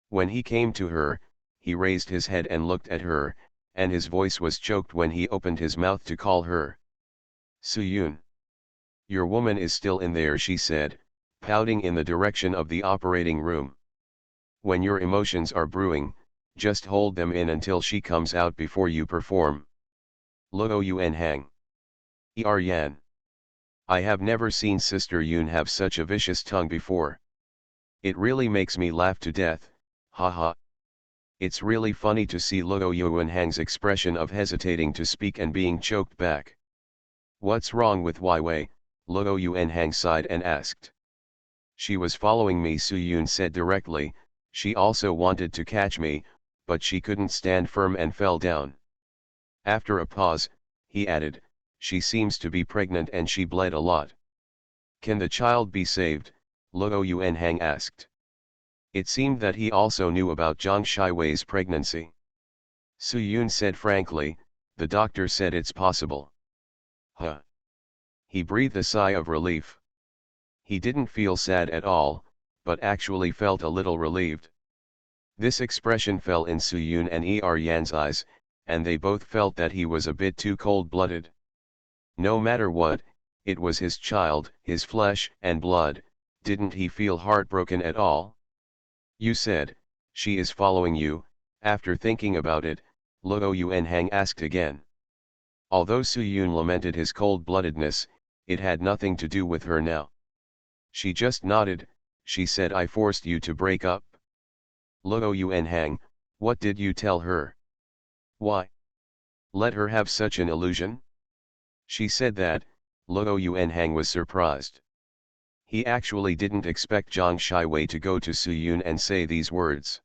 When he came to her, he raised his head and looked at her, and his voice was choked when he opened his mouth to call her. Su Yun. Your woman is still in there, she said, pouting in the direction of the operating room. When your emotions are brewing, just hold them in until she comes out before you perform. Luo Yuanhang. Yan. I have never seen Sister Yun have such a vicious tongue before. It really makes me laugh to death, haha. It's really funny to see Luo Yuanhang's expression of hesitating to speak and being choked back. What's wrong with Weiwei? Luo Yuanhang sighed and asked. She was following me, Su Yun said directly. She also wanted to catch me, but she couldn't stand firm and fell down. After a pause, he added, she seems to be pregnant and she bled a lot. Can the child be saved? Luo Yuanhang asked. It seemed that he also knew about Zhang Shiwei's pregnancy. Su Yun said frankly, the doctor said it's possible. Huh. He breathed a sigh of relief. He didn't feel sad at all, but actually felt a little relieved. This expression fell in Su Yun and Yan's eyes, and they both felt that he was a bit too cold-blooded. No matter what, it was his child, his flesh and blood. Didn't he feel heartbroken at all? You said, she is following you. After thinking about it, Luo Yuanhang asked again. Although Su Yun lamented his cold-bloodedness, it had nothing to do with her now. She just nodded. She said, I forced you to break up. Luo Yuanhang, what did you tell her? Why? Let her have such an illusion? She said that. Luo Yuanhang was surprised. He actually didn't expect Zhang Shiwei to go to Su Yun and say these words.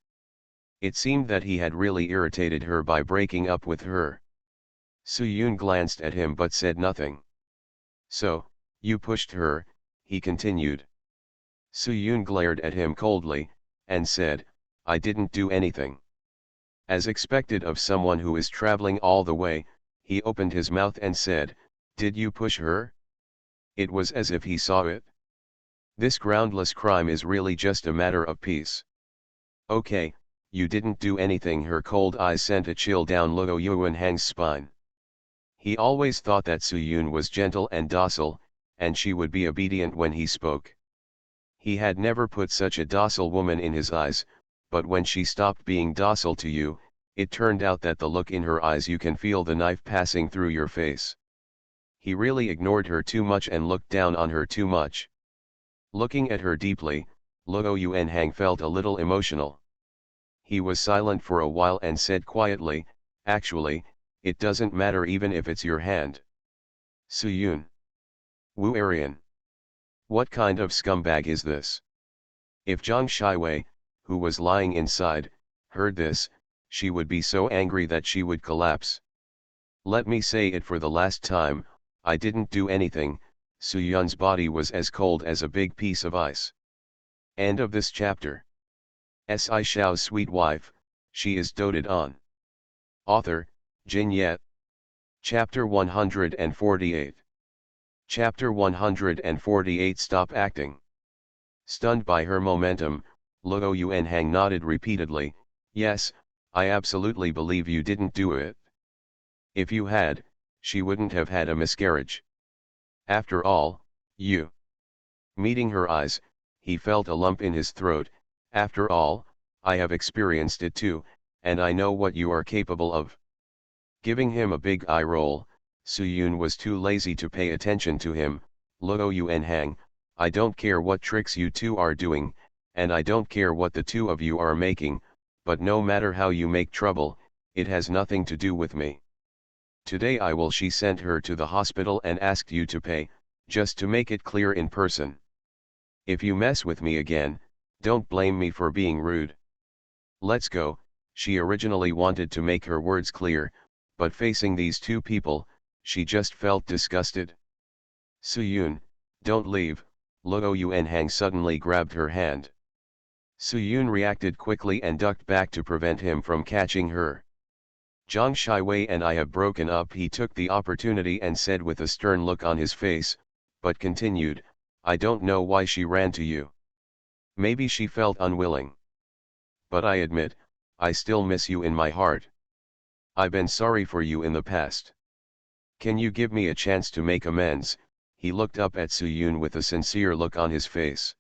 It seemed that he had really irritated her by breaking up with her. Su Yun glanced at him but said nothing. So, you pushed her, he continued. Su Yun glared at him coldly, and said, I didn't do anything. As expected of someone who is traveling all the way, he opened his mouth and said, "Did you push her?" It was as if he saw it. This groundless crime is really just a matter of peace. Okay, you didn't do anything. Her cold eyes sent a chill down Luo Yuanhang's spine. He always thought that Suyun was gentle and docile, and she would be obedient when he spoke. He had never put such a docile woman in his eyes, but when she stopped being docile to you, it turned out that the look in her eyes you can feel the knife passing through your face. He really ignored her too much and looked down on her too much. Looking at her deeply, Luo Yuanhang felt a little emotional. He was silent for a while and said quietly, "Actually, it doesn't matter even if it's your hand." Suyun. Wu Arian. What kind of scumbag is this? If Zhang Shiwei, who was lying inside, heard this, she would be so angry that she would collapse. Let me say it for the last time, I didn't do anything. Suyun's body was as cold as a big piece of ice. End of this chapter. Shao's sweet wife, she is doted on. Author, Jin Yet. Chapter 148. Chapter 148. Stop acting. Stunned by her momentum, Luo Yuanhang nodded repeatedly, "Yes, I absolutely believe you didn't do it. If you had, she wouldn't have had a miscarriage. After all, you." Meeting her eyes, he felt a lump in his throat. "After all, I have experienced it too, and I know what you are capable of." Giving him a big eye roll, Suyun was too lazy to pay attention to him. "Luo Yuanhang, I don't care what tricks you two are doing, and I don't care what the two of you are making, but no matter how you make trouble, it has nothing to do with me. Today I will." She sent her to the hospital and asked you to pay, just to make it clear in person. If you mess with me again, don't blame me for being rude. Let's go. She originally wanted to make her words clear, but facing these two people, she just felt disgusted. "Suyun, don't leave." Luo Yuanhang suddenly grabbed her hand. Suyun reacted quickly and ducked back to prevent him from catching her. "Zhang Shiwei and I have broken up," he took the opportunity and said with a stern look on his face, but continued, "I don't know why she ran to you. Maybe she felt unwilling. But I admit, I still miss you in my heart. I've been sorry for you in the past. Can you give me a chance to make amends?" He looked up at Suyun with a sincere look on his face.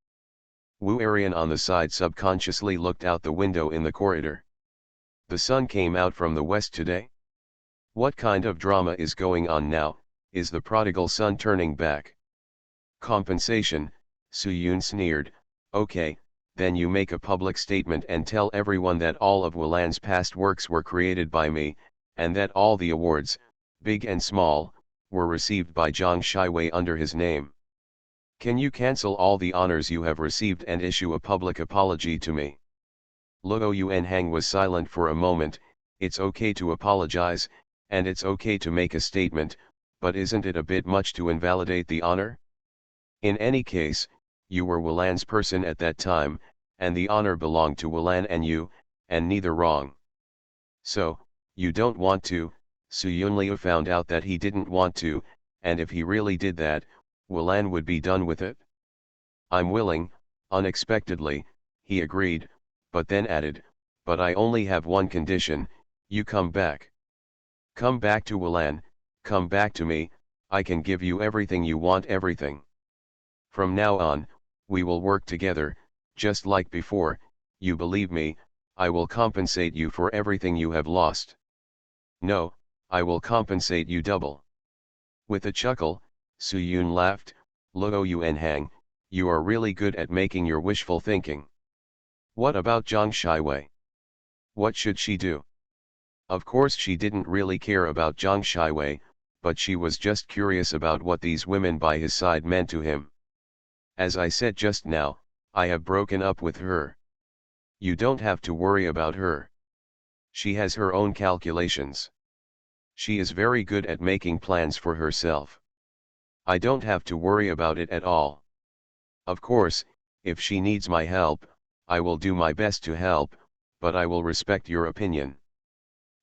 Wu Arian on the side subconsciously looked out the window in the corridor. The sun came out from the west today? What kind of drama is going on now? Is the prodigal son turning back? Compensation, Suyun sneered. "Okay, then you make a public statement and tell everyone that all of Wulan's past works were created by me, and that all the awards, big and small, were received by Zhang Shiwei under his name. Can you cancel all the honors you have received and issue a public apology to me?" Luo Yuanhang was silent for a moment. It's okay to apologize, and it's okay to make a statement, but isn't it a bit much to invalidate the honor? In any case, you were Wulan's person at that time, and the honor belonged to Wulan and you, and neither wrong. So, you don't want to. Su Yunliu found out that he didn't want to, and if he really did that, Wulan would be done with it. "I'm willing." Unexpectedly, he agreed, but then added, "But I only have one condition, you come back. Come back to Wulan, come back to me, I can give you everything you want, everything. From now on, we will work together, just like before. You believe me, I will compensate you for everything you have lost. No, I will compensate you double." With a chuckle, Su Yun laughed. "Luo Yuanhang, you are really good at making your wishful thinking. What about Zhang Shiwei? What should she do?" Of course she didn't really care about Zhang Shiwei, but she was just curious about what these women by his side meant to him. "As I said just now, I have broken up with her. You don't have to worry about her. She has her own calculations. She is very good at making plans for herself. I don't have to worry about it at all. Of course, if she needs my help, I will do my best to help, but I will respect your opinion.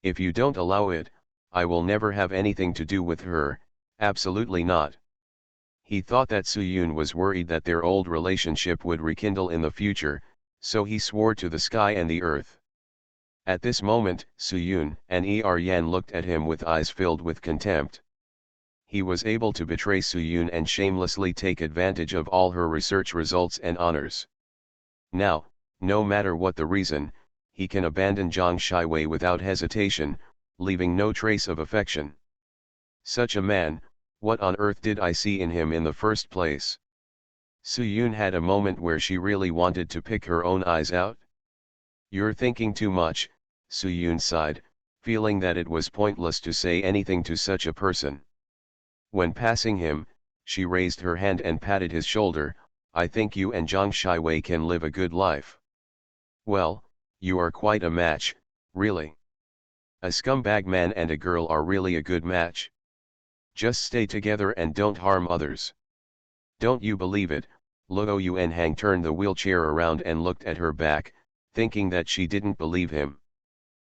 If you don't allow it, I will never have anything to do with her, absolutely not. He thought that Soo-yoon was worried that their old relationship would rekindle in the future, so he swore to the sky and the earth. At this moment, Soo-yoon and Er-yan looked at him with eyes filled with contempt. He was able to betray Soo-yoon and shamelessly take advantage of all her research results and honors. Now, no matter what the reason, he can abandon Zhang Shiwei without hesitation, leaving no trace of affection. Such a man, what on earth did I see in him in the first place? Soo-yoon had a moment where she really wanted to pick her own eyes out. You're thinking too much, Soo-yoon sighed, feeling that it was pointless to say anything to such a person. When passing him, she raised her hand and patted his shoulder. I think you and Zhang Shiwei can live a good life. Well, you are quite a match, really. A scumbag man and a girl are really a good match. Just stay together and don't harm others. Don't you believe it? Luo Yuanhang turned the wheelchair around and looked at her back, thinking that she didn't believe him.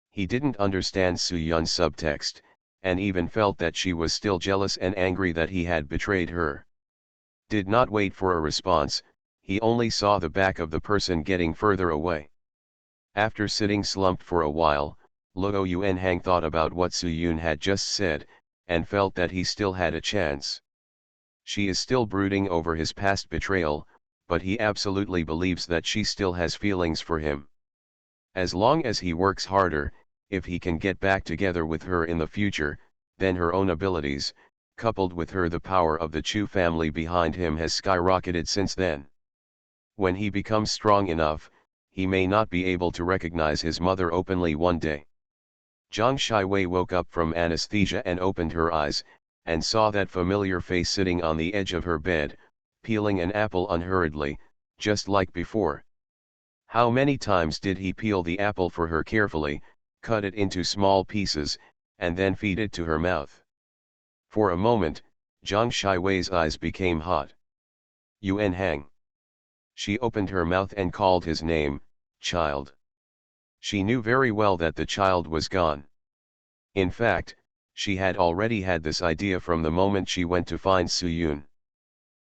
He didn't understand Soo-yoon's subtext, and even felt that she was still jealous and angry that he had betrayed her. Did not wait for a response, he only saw the back of the person getting further away. After sitting slumped for a while, Luo Yuanhang thought about what Soo-yoon had just said, and felt that he still had a chance. She is still brooding over his past betrayal, but he absolutely believes that she still has feelings for him. As long as he works harder, if he can get back together with her in the future, then her own abilities, coupled with the power of the Chu family behind him has skyrocketed since then. When he becomes strong enough, he may not be able to recognize his mother openly one day. Zhang Shiwei woke up from anesthesia and opened her eyes, and saw that familiar face sitting on the edge of her bed, peeling an apple unhurriedly, just like before. How many times did he peel the apple for her carefully, cut it into small pieces, and then feed it to her mouth? For a moment, Zhang Shiwei's eyes became hot. Yuanhang. She opened her mouth and called his name, child. She knew very well that the child was gone. In fact, she had already had this idea from the moment she went to find Soo-yoon.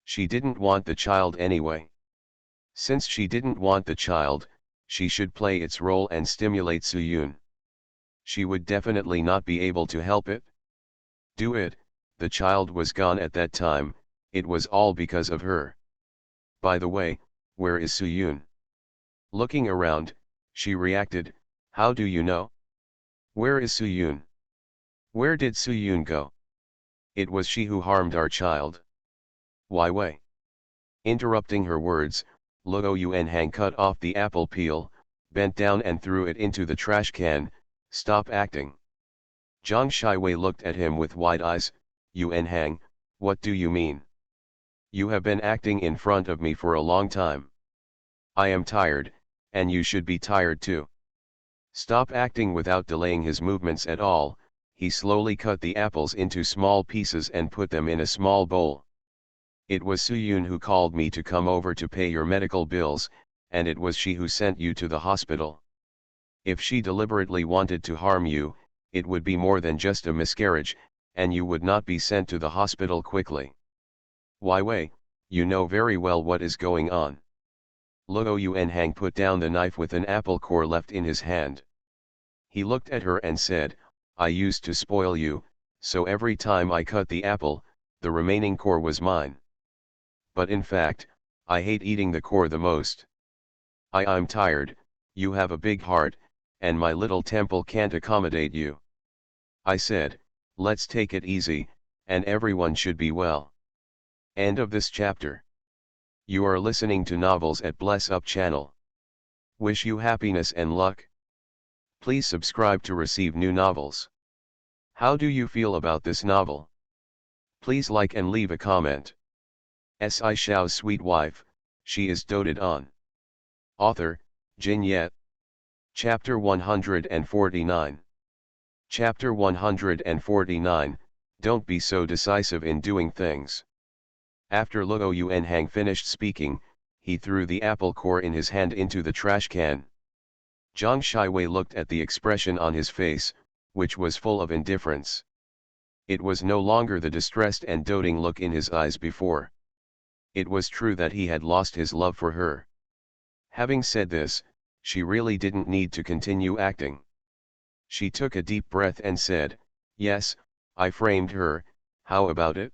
She didn't want the child anyway. Since she didn't want the child, she should play its role and stimulate Soo-yoon. She would definitely not be able to help it. Do it, the child was gone at that time, it was all because of her. By the way, where is Soo-yoon? Looking around, she reacted, how do you know? Where is Soo-yoon? Where did Soo-yoon go? It was she who harmed our child. Why way? Interrupting her words, Luo Yuanhang cut off the apple peel, bent down and threw it into the trash can. Stop acting. Zhang Shiwei looked at him with wide eyes. Yuanhang, what do you mean? You have been acting in front of me for a long time. I am tired, and you should be tired too. Stop acting. Without delaying his movements at all, he slowly cut the apples into small pieces and put them in a small bowl. It was Soo-yoon who called me to come over to pay your medical bills, and it was she who sent you to the hospital. If she deliberately wanted to harm you, it would be more than just a miscarriage, and you would not be sent to the hospital quickly. Why Wei, you know very well what is going on. Luo Yuanhang put down the knife with an apple core left in his hand. He looked at her and said, I used to spoil you, so every time I cut the apple, the remaining core was mine. But in fact, I hate eating the core the most. I'm tired, you have a big heart, and my little temple can't accommodate you. I said, let's take it easy, and everyone should be well. End of this chapter. You are listening to Novels at Bless Up channel. Wish you happiness and luck. Please subscribe to receive new novels. How do you feel about this novel? Please like and leave a comment. Shao's sweet wife, she is doted on. Author, Jin Yet. Chapter 149. Chapter 149, Don't be so decisive in doing things. After Luo Yuanhang finished speaking, he threw the apple core in his hand into the trash can. Zhang Shiwei looked at the expression on his face, which was full of indifference. It was no longer the distressed and doting look in his eyes before. It was true that he had lost his love for her. Having said this, she really didn't need to continue acting. She took a deep breath and said, "Yes, I framed her, how about it?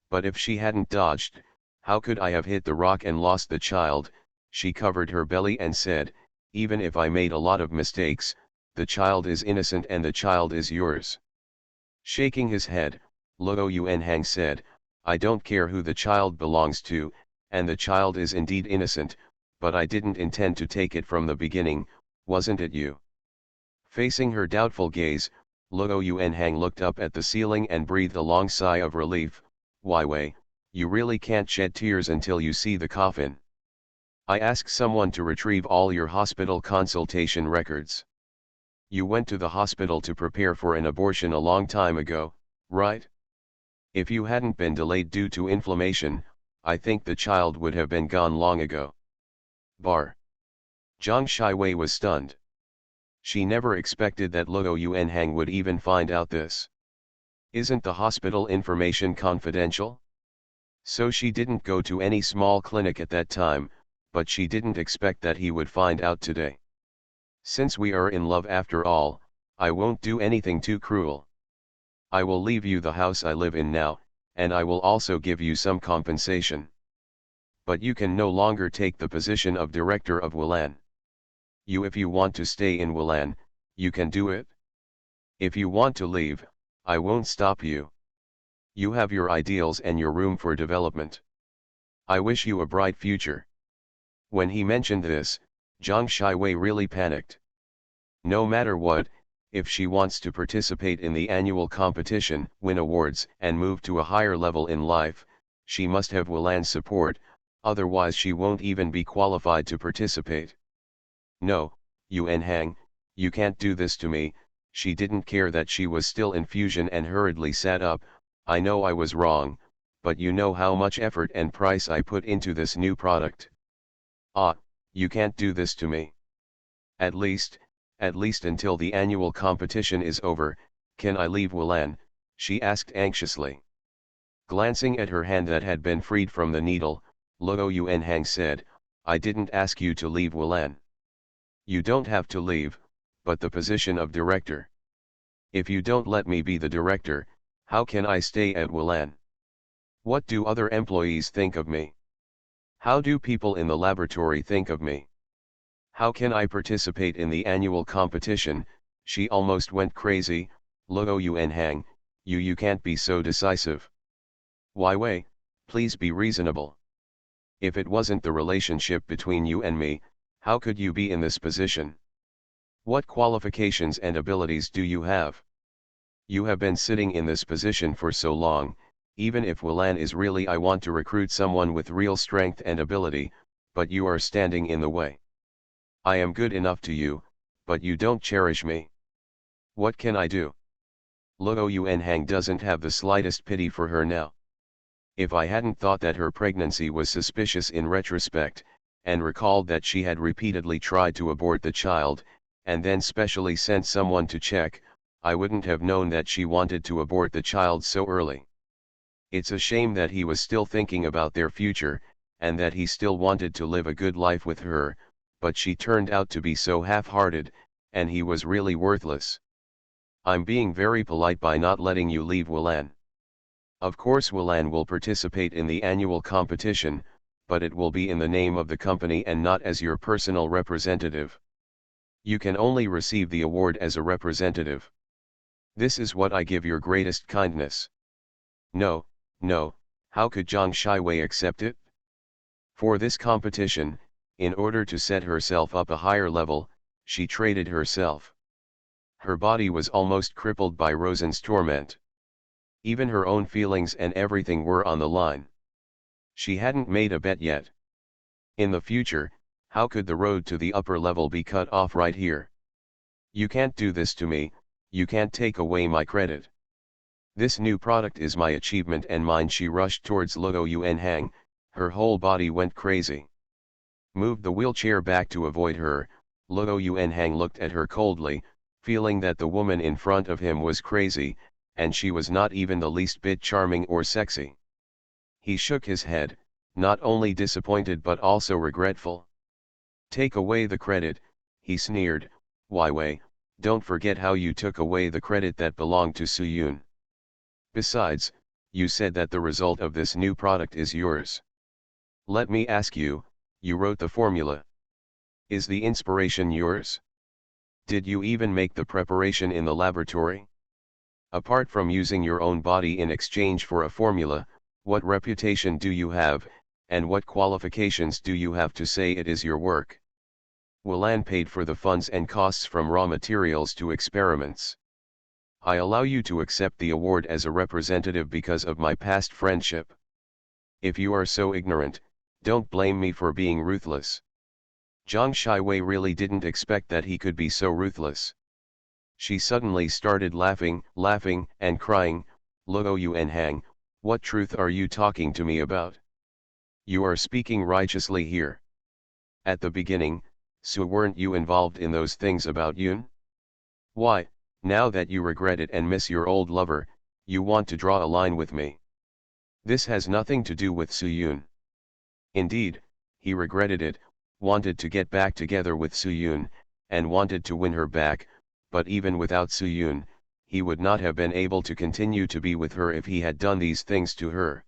But if she hadn't dodged, how could I have hit the rock and lost the child?" She covered her belly and said, "Even if I made a lot of mistakes, the child is innocent and the child is yours." Shaking his head, Luo Yuanhang said, "I don't care who the child belongs to, and the child is indeed innocent, but I didn't intend to take it from the beginning, wasn't it you?" Facing her doubtful gaze, Luo Yuanhang looked up at the ceiling and breathed a long sigh of relief. "Wai Wei, you really can't shed tears until you see the coffin. I asked someone to retrieve all your hospital consultation records. You went to the hospital to prepare for an abortion a long time ago, right? If you hadn't been delayed due to inflammation, I think the child would have been gone long ago." Bar. Zhang Shiwei was stunned. She never expected that Luo Yuanhang would even find out this. Isn't the hospital information confidential? So she didn't go to any small clinic at that time, but she didn't expect that he would find out today. "Since we are in love after all, I won't do anything too cruel. I will leave you the house I live in now, and I will also give you some compensation. But you can no longer take the position of director of Wulan. If you want to stay in Wulan, you can do it. If you want to leave, I won't stop you. You have your ideals and your room for development. I wish you a bright future." When he mentioned this, Zhang Shiwei really panicked. No matter what, if she wants to participate in the annual competition, win awards, and move to a higher level in life, she must have Wulan's support, otherwise she won't even be qualified to participate. "No, Yuanhang, you can't do this to me." She didn't care that she was still in fusion and hurriedly sat up. "I know I was wrong, but you know how much effort and price I put into this new product. Ah, you can't do this to me. At least until the annual competition is over, can I leave Wulan?" she asked anxiously. Glancing at her hand that had been freed from the needle, Luo Yuanhang said, "I didn't ask you to leave Wulan. You don't have to leave, but the position of director. If you don't let me be the director, how can I stay at Wulan? What do other employees think of me? How do people in the laboratory think of me? How can I participate in the annual competition?" She almost went crazy. "Luo Yuanhang, you can't be so decisive. Wai Wei, please be reasonable. If it wasn't the relationship between you and me, how could you be in this position? What qualifications and abilities do you have? You have been sitting in this position for so long. Even if Wulan is really, I want to recruit someone with real strength and ability, but you are standing in the way. I am good enough to you, but you don't cherish me. What can I do?" Luo Yuanhang doesn't have the slightest pity for her now. If I hadn't thought that her pregnancy was suspicious in retrospect, and recalled that she had repeatedly tried to abort the child, and then specially sent someone to check, I wouldn't have known that she wanted to abort the child so early. It's a shame that he was still thinking about their future, and that he still wanted to live a good life with her, but she turned out to be so half-hearted, and he was really worthless. I'm being very polite by not letting you leave Wulan. Of course Wulan will participate in the annual competition, but it will be in the name of the company and not as your personal representative. You can only receive the award as a representative. This is what I give your greatest kindness." No, how could Zhang Shiwei accept it? For this competition, in order to set herself up a higher level, she traded herself. Her body was almost crippled by Rosen's torment. Even her own feelings and everything were on the line. She hadn't made a bet yet. In the future, how could the road to the upper level be cut off right here? "You can't do this to me, you can't take away my credit. This new product is my achievement and mine." She rushed towards Luo Yuanhang, her whole body went crazy. Moved the wheelchair back to avoid her. Luo Yuanhang looked at her coldly. feeling that the woman in front of him was crazy, and she was not even the least bit charming or sexy. He shook his head, not only disappointed but also regretful. Take away the credit, he sneered. Why Wei, don't forget how you took away the credit that belonged to Suyun. Besides, you said that the result of this new product is yours. Let me ask you, you wrote the formula. Is the inspiration yours? Did you even make the preparation in the laboratory? Apart from using your own body in exchange for a formula, what reputation do you have, and what qualifications do you have to say it is your work? Wulan paid for the funds and costs from raw materials to experiments. I allow you to accept the award as a representative because of my past friendship. If you are so ignorant, don't blame me for being ruthless. Zhang Shiwei really didn't expect that he could be so ruthless. She suddenly started laughing, and crying. Luo Yuanhang, what truth are you talking to me about? You are speaking righteously here. At the beginning, so weren't you involved in those things about Yun? Why, now that you regret it and miss your old lover, you want to draw a line with me. This has nothing to do with Suyun. Indeed, he regretted it, wanted to get back together with Suyun, and wanted to win her back, but even without Suyun, he would not have been able to continue to be with her if he had done these things to her.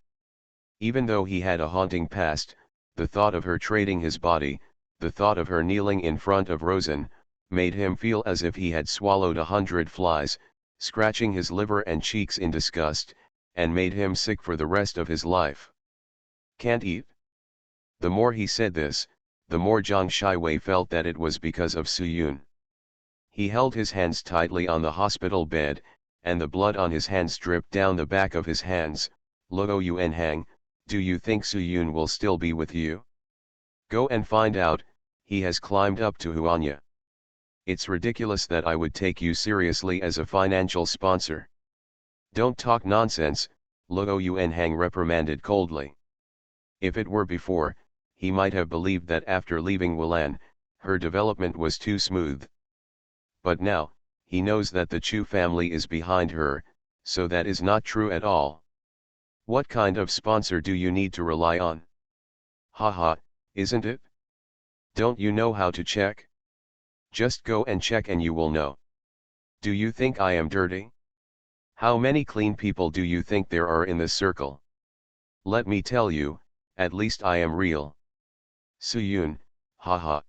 Even though he had a haunting past, the thought of her trading his body, the thought of her kneeling in front of Rosen, made him feel as if he had swallowed 100 flies, scratching his liver and cheeks in disgust, and made him sick for the rest of his life. Can't eat? The more he said this, the more Zhang Shiwei felt that it was because of Suyun. He held his hands tightly on the hospital bed, and the blood on his hands dripped down the back of his hands. Luo Yuanhang, do you think Suyun will still be with you? Go and find out. He has climbed up to Huanya. It's ridiculous that I would take you seriously as a financial sponsor. Don't talk nonsense, Luo Yuanhang reprimanded coldly. If it were before, he might have believed that after leaving Wulan, her development was too smooth. But now, he knows that the Chu family is behind her, so that is not true at all. What kind of sponsor do you need to rely on? Haha, isn't it? Don't you know how to check? Just go and check and you will know. Do you think I am dirty? How many clean people do you think there are in this circle? Let me tell you, at least I am real. Suyun, haha.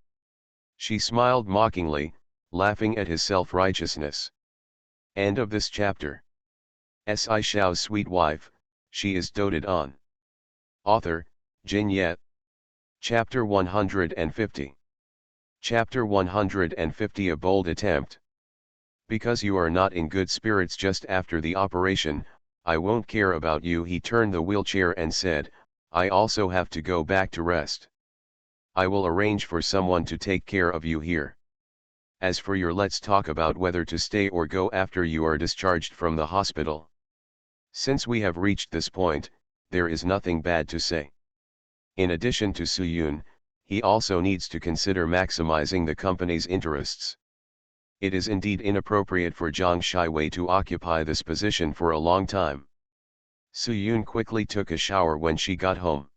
She smiled mockingly, laughing at his self-righteousness. End of this chapter. Shao's sweet wife, she is doted on. Author, Jin Yet. Chapter 150. Chapter 150 A bold attempt. Because you are not in good spirits just after the operation, I won't care about you. He turned the wheelchair and said, I also have to go back to rest. I will arrange for someone to take care of you here. As for your, let's talk about whether to stay or go after you are discharged from the hospital. Since we have reached this point, there is nothing bad to say. In addition to Suyun, he also needs to consider maximizing the company's interests. It is indeed inappropriate for Zhang Shiwei to occupy this position for a long time. Suyun quickly took a shower when she got home.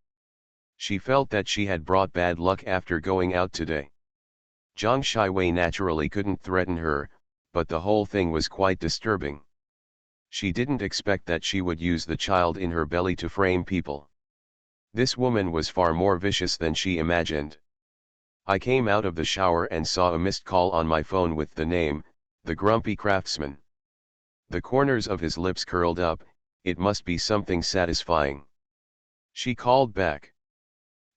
She felt that she had brought bad luck after going out today. Zhang Shiwei naturally couldn't threaten her, but the whole thing was quite disturbing. She didn't expect that she would use the child in her belly to frame people. This woman was far more vicious than she imagined. I came out of the shower and saw a missed call on my phone with the name, The Grumpy Craftsman. The corners of his lips curled up, it must be something satisfying. She called back.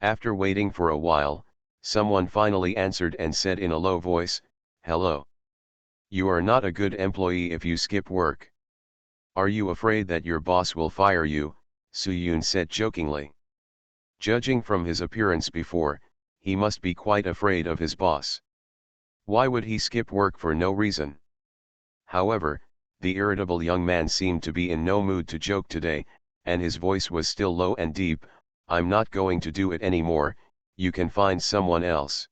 After waiting for a while, someone finally answered and said in a low voice, Hello. You are not a good employee if you skip work. Are you afraid that your boss will fire you? Suyun said jokingly. Judging from his appearance before, he must be quite afraid of his boss. Why would he skip work for no reason? However, the irritable young man seemed to be in no mood to joke today, and his voice was still low and deep. I'm not going to do it anymore, you can find someone else.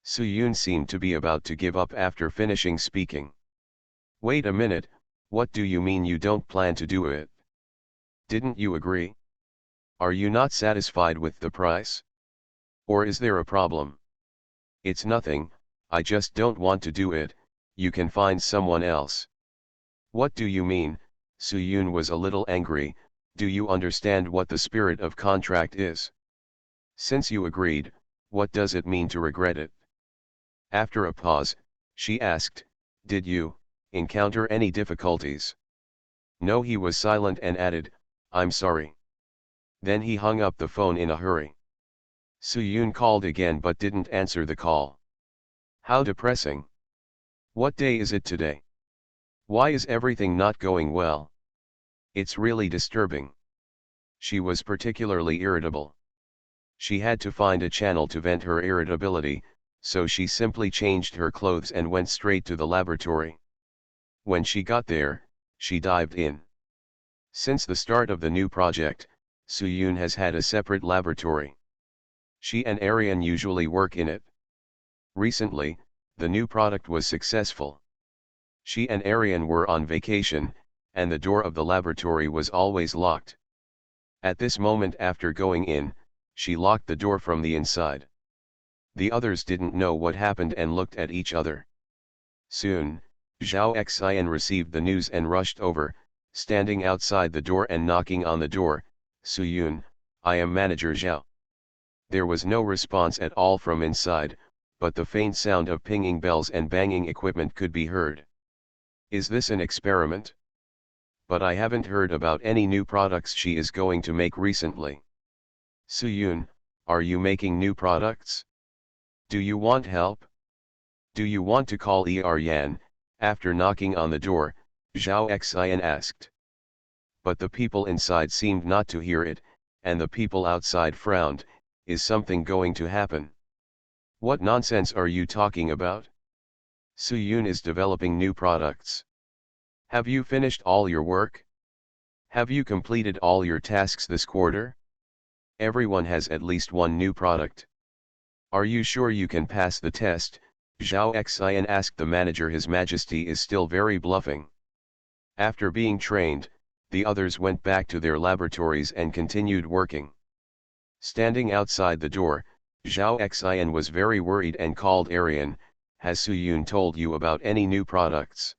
Soo-yoon seemed to be about to give up after finishing speaking. Wait a minute, what do you mean you don't plan to do it? Didn't you agree? Are you not satisfied with the price? Or is there a problem? It's nothing, I just don't want to do it, you can find someone else. What do you mean? Soo-yoon was a little angry, do you understand what the spirit of contract is? Since you agreed, what does it mean to regret it? After a pause, she asked, did you encounter any difficulties? No, he was silent and added, I'm sorry. Then he hung up the phone in a hurry. Soo-yoon called again but didn't answer the call. How depressing. What day is it today? Why is everything not going well? It's really disturbing. She was particularly irritable. She had to find a channel to vent her irritability, so she simply changed her clothes and went straight to the laboratory. When she got there, she dived in. Since the start of the new project, Soo-yoon has had a separate laboratory. She and Arian usually work in it. Recently, the new product was successful. She and Arian were on vacation, and the door of the laboratory was always locked. At this moment after going in, she locked the door from the inside. The others didn't know what happened and looked at each other. Soon, Zhao Xian received the news and rushed over, standing outside the door and knocking on the door, Soo-yoon, I am Manager Zhao. There was no response at all from inside, but the faint sound of pinging bells and banging equipment could be heard. Is this an experiment? But I haven't heard about any new products she is going to make recently. Soo-yoon, are you making new products? Do you want help? Do you want to call Yan? After knocking on the door, Zhao Xian asked. But the people inside seemed not to hear it, and the people outside frowned, is something going to happen? What nonsense are you talking about? Soo-yoon is developing new products. Have you finished all your work? Have you completed all your tasks this quarter? Everyone has at least one new product. Are you sure you can pass the test? Zhao Xian asked the manager. His Majesty is still very bluffing. After being trained, the others went back to their laboratories and continued working. Standing outside the door, Zhao Xian was very worried and called Arian, has Soo-yoon told you about any new products?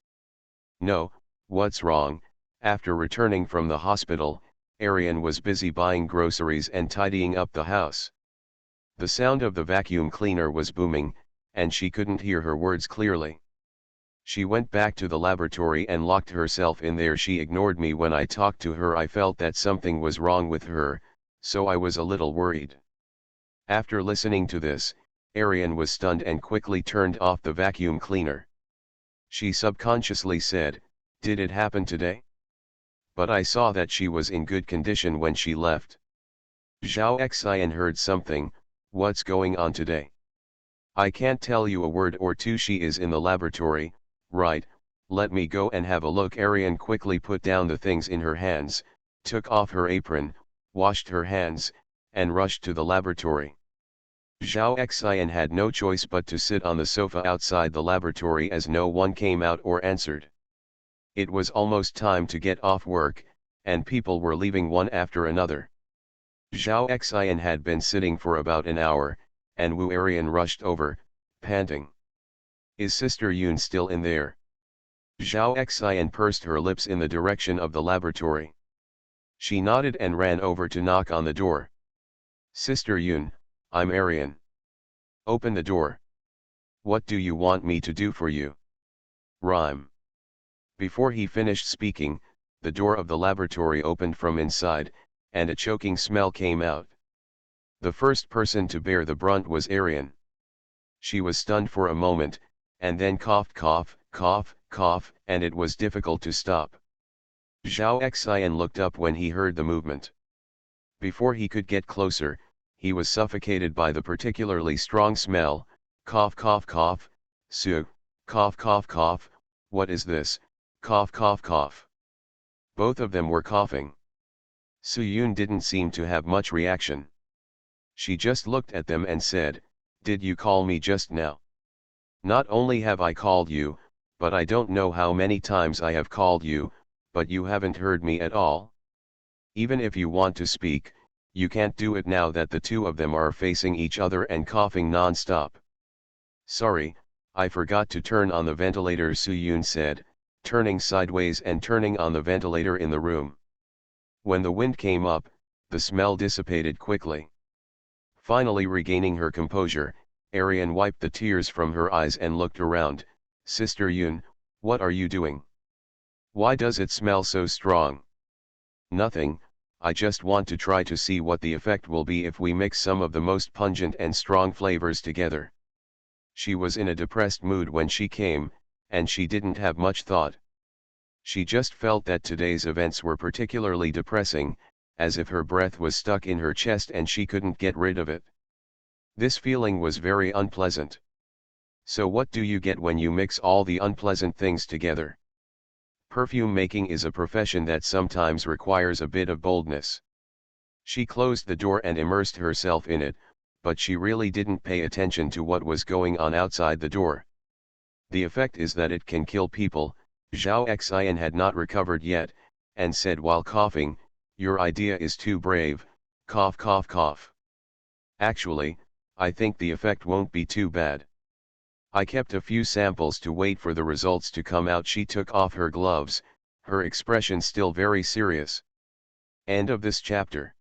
No, what's wrong? After returning from the hospital, Arian was busy buying groceries and tidying up the house. The sound of the vacuum cleaner was booming, and she couldn't hear her words clearly. She went back to the laboratory and locked herself in there. She ignored me when I talked to her. I felt that something was wrong with her, so I was a little worried. After listening to this, Arian was stunned and quickly turned off the vacuum cleaner. She subconsciously said, did it happen today? But I saw that she was in good condition when she left. Zhao Xian heard something, what's going on today? I can't tell you a word or two. She is in the laboratory, right, let me go and have a look. Arian quickly put down the things in her hands, took off her apron, washed her hands, and rushed to the laboratory. Zhao Xian had no choice but to sit on the sofa outside the laboratory as no one came out or answered. It was almost time to get off work, and people were leaving one after another. Zhao Xian had been sitting for about an hour, and Wu Arian rushed over, panting. Is Sister Yoon still in there? Zhao Xian pursed her lips in the direction of the laboratory. She nodded and ran over to knock on the door. Sister Yoon, I'm Arian. Open the door. What do you want me to do for you? Rhyme. Before he finished speaking, the door of the laboratory opened from inside, and a choking smell came out. The first person to bear the brunt was Arian. She was stunned for a moment, and then coughed, cough, cough, cough, and it was difficult to stop. Zhao Xian looked up when he heard the movement. Before he could get closer, he was suffocated by the particularly strong smell, cough, cough, cough, Su, cough, cough, cough, what is this, cough, cough, cough. Both of them were coughing. Soo-yoon didn't seem to have much reaction. She just looked at them and said, Did you call me just now? Not only have I called you, but I don't know how many times I have called you, but you haven't heard me at all? Even if you want to speak, you can't do it now that the two of them are facing each other and coughing non-stop. Sorry, I forgot to turn on the ventilator, Soo-yoon said, turning sideways and turning on the ventilator in the room. When the wind came up, the smell dissipated quickly. Finally regaining her composure, Arian wiped the tears from her eyes and looked around. Sister Yoon, what are you doing? Why does it smell so strong? Nothing, I just want to try to see what the effect will be if we mix some of the most pungent and strong flavors together. She was in a depressed mood when she came, and she didn't have much thought. She just felt that today's events were particularly depressing, as if her breath was stuck in her chest and she couldn't get rid of it. This feeling was very unpleasant. So what do you get when you mix all the unpleasant things together? Perfume making is a profession that sometimes requires a bit of boldness. She closed the door and immersed herself in it, but she really didn't pay attention to what was going on outside the door. The effect is that it can kill people. Zhao Xian had not recovered yet, and said while coughing, "Your idea is too brave, cough cough cough. Actually, I think the effect won't be too bad. I kept a few samples to wait for the results to come out." She took off her gloves, her expression still very serious. End of this chapter.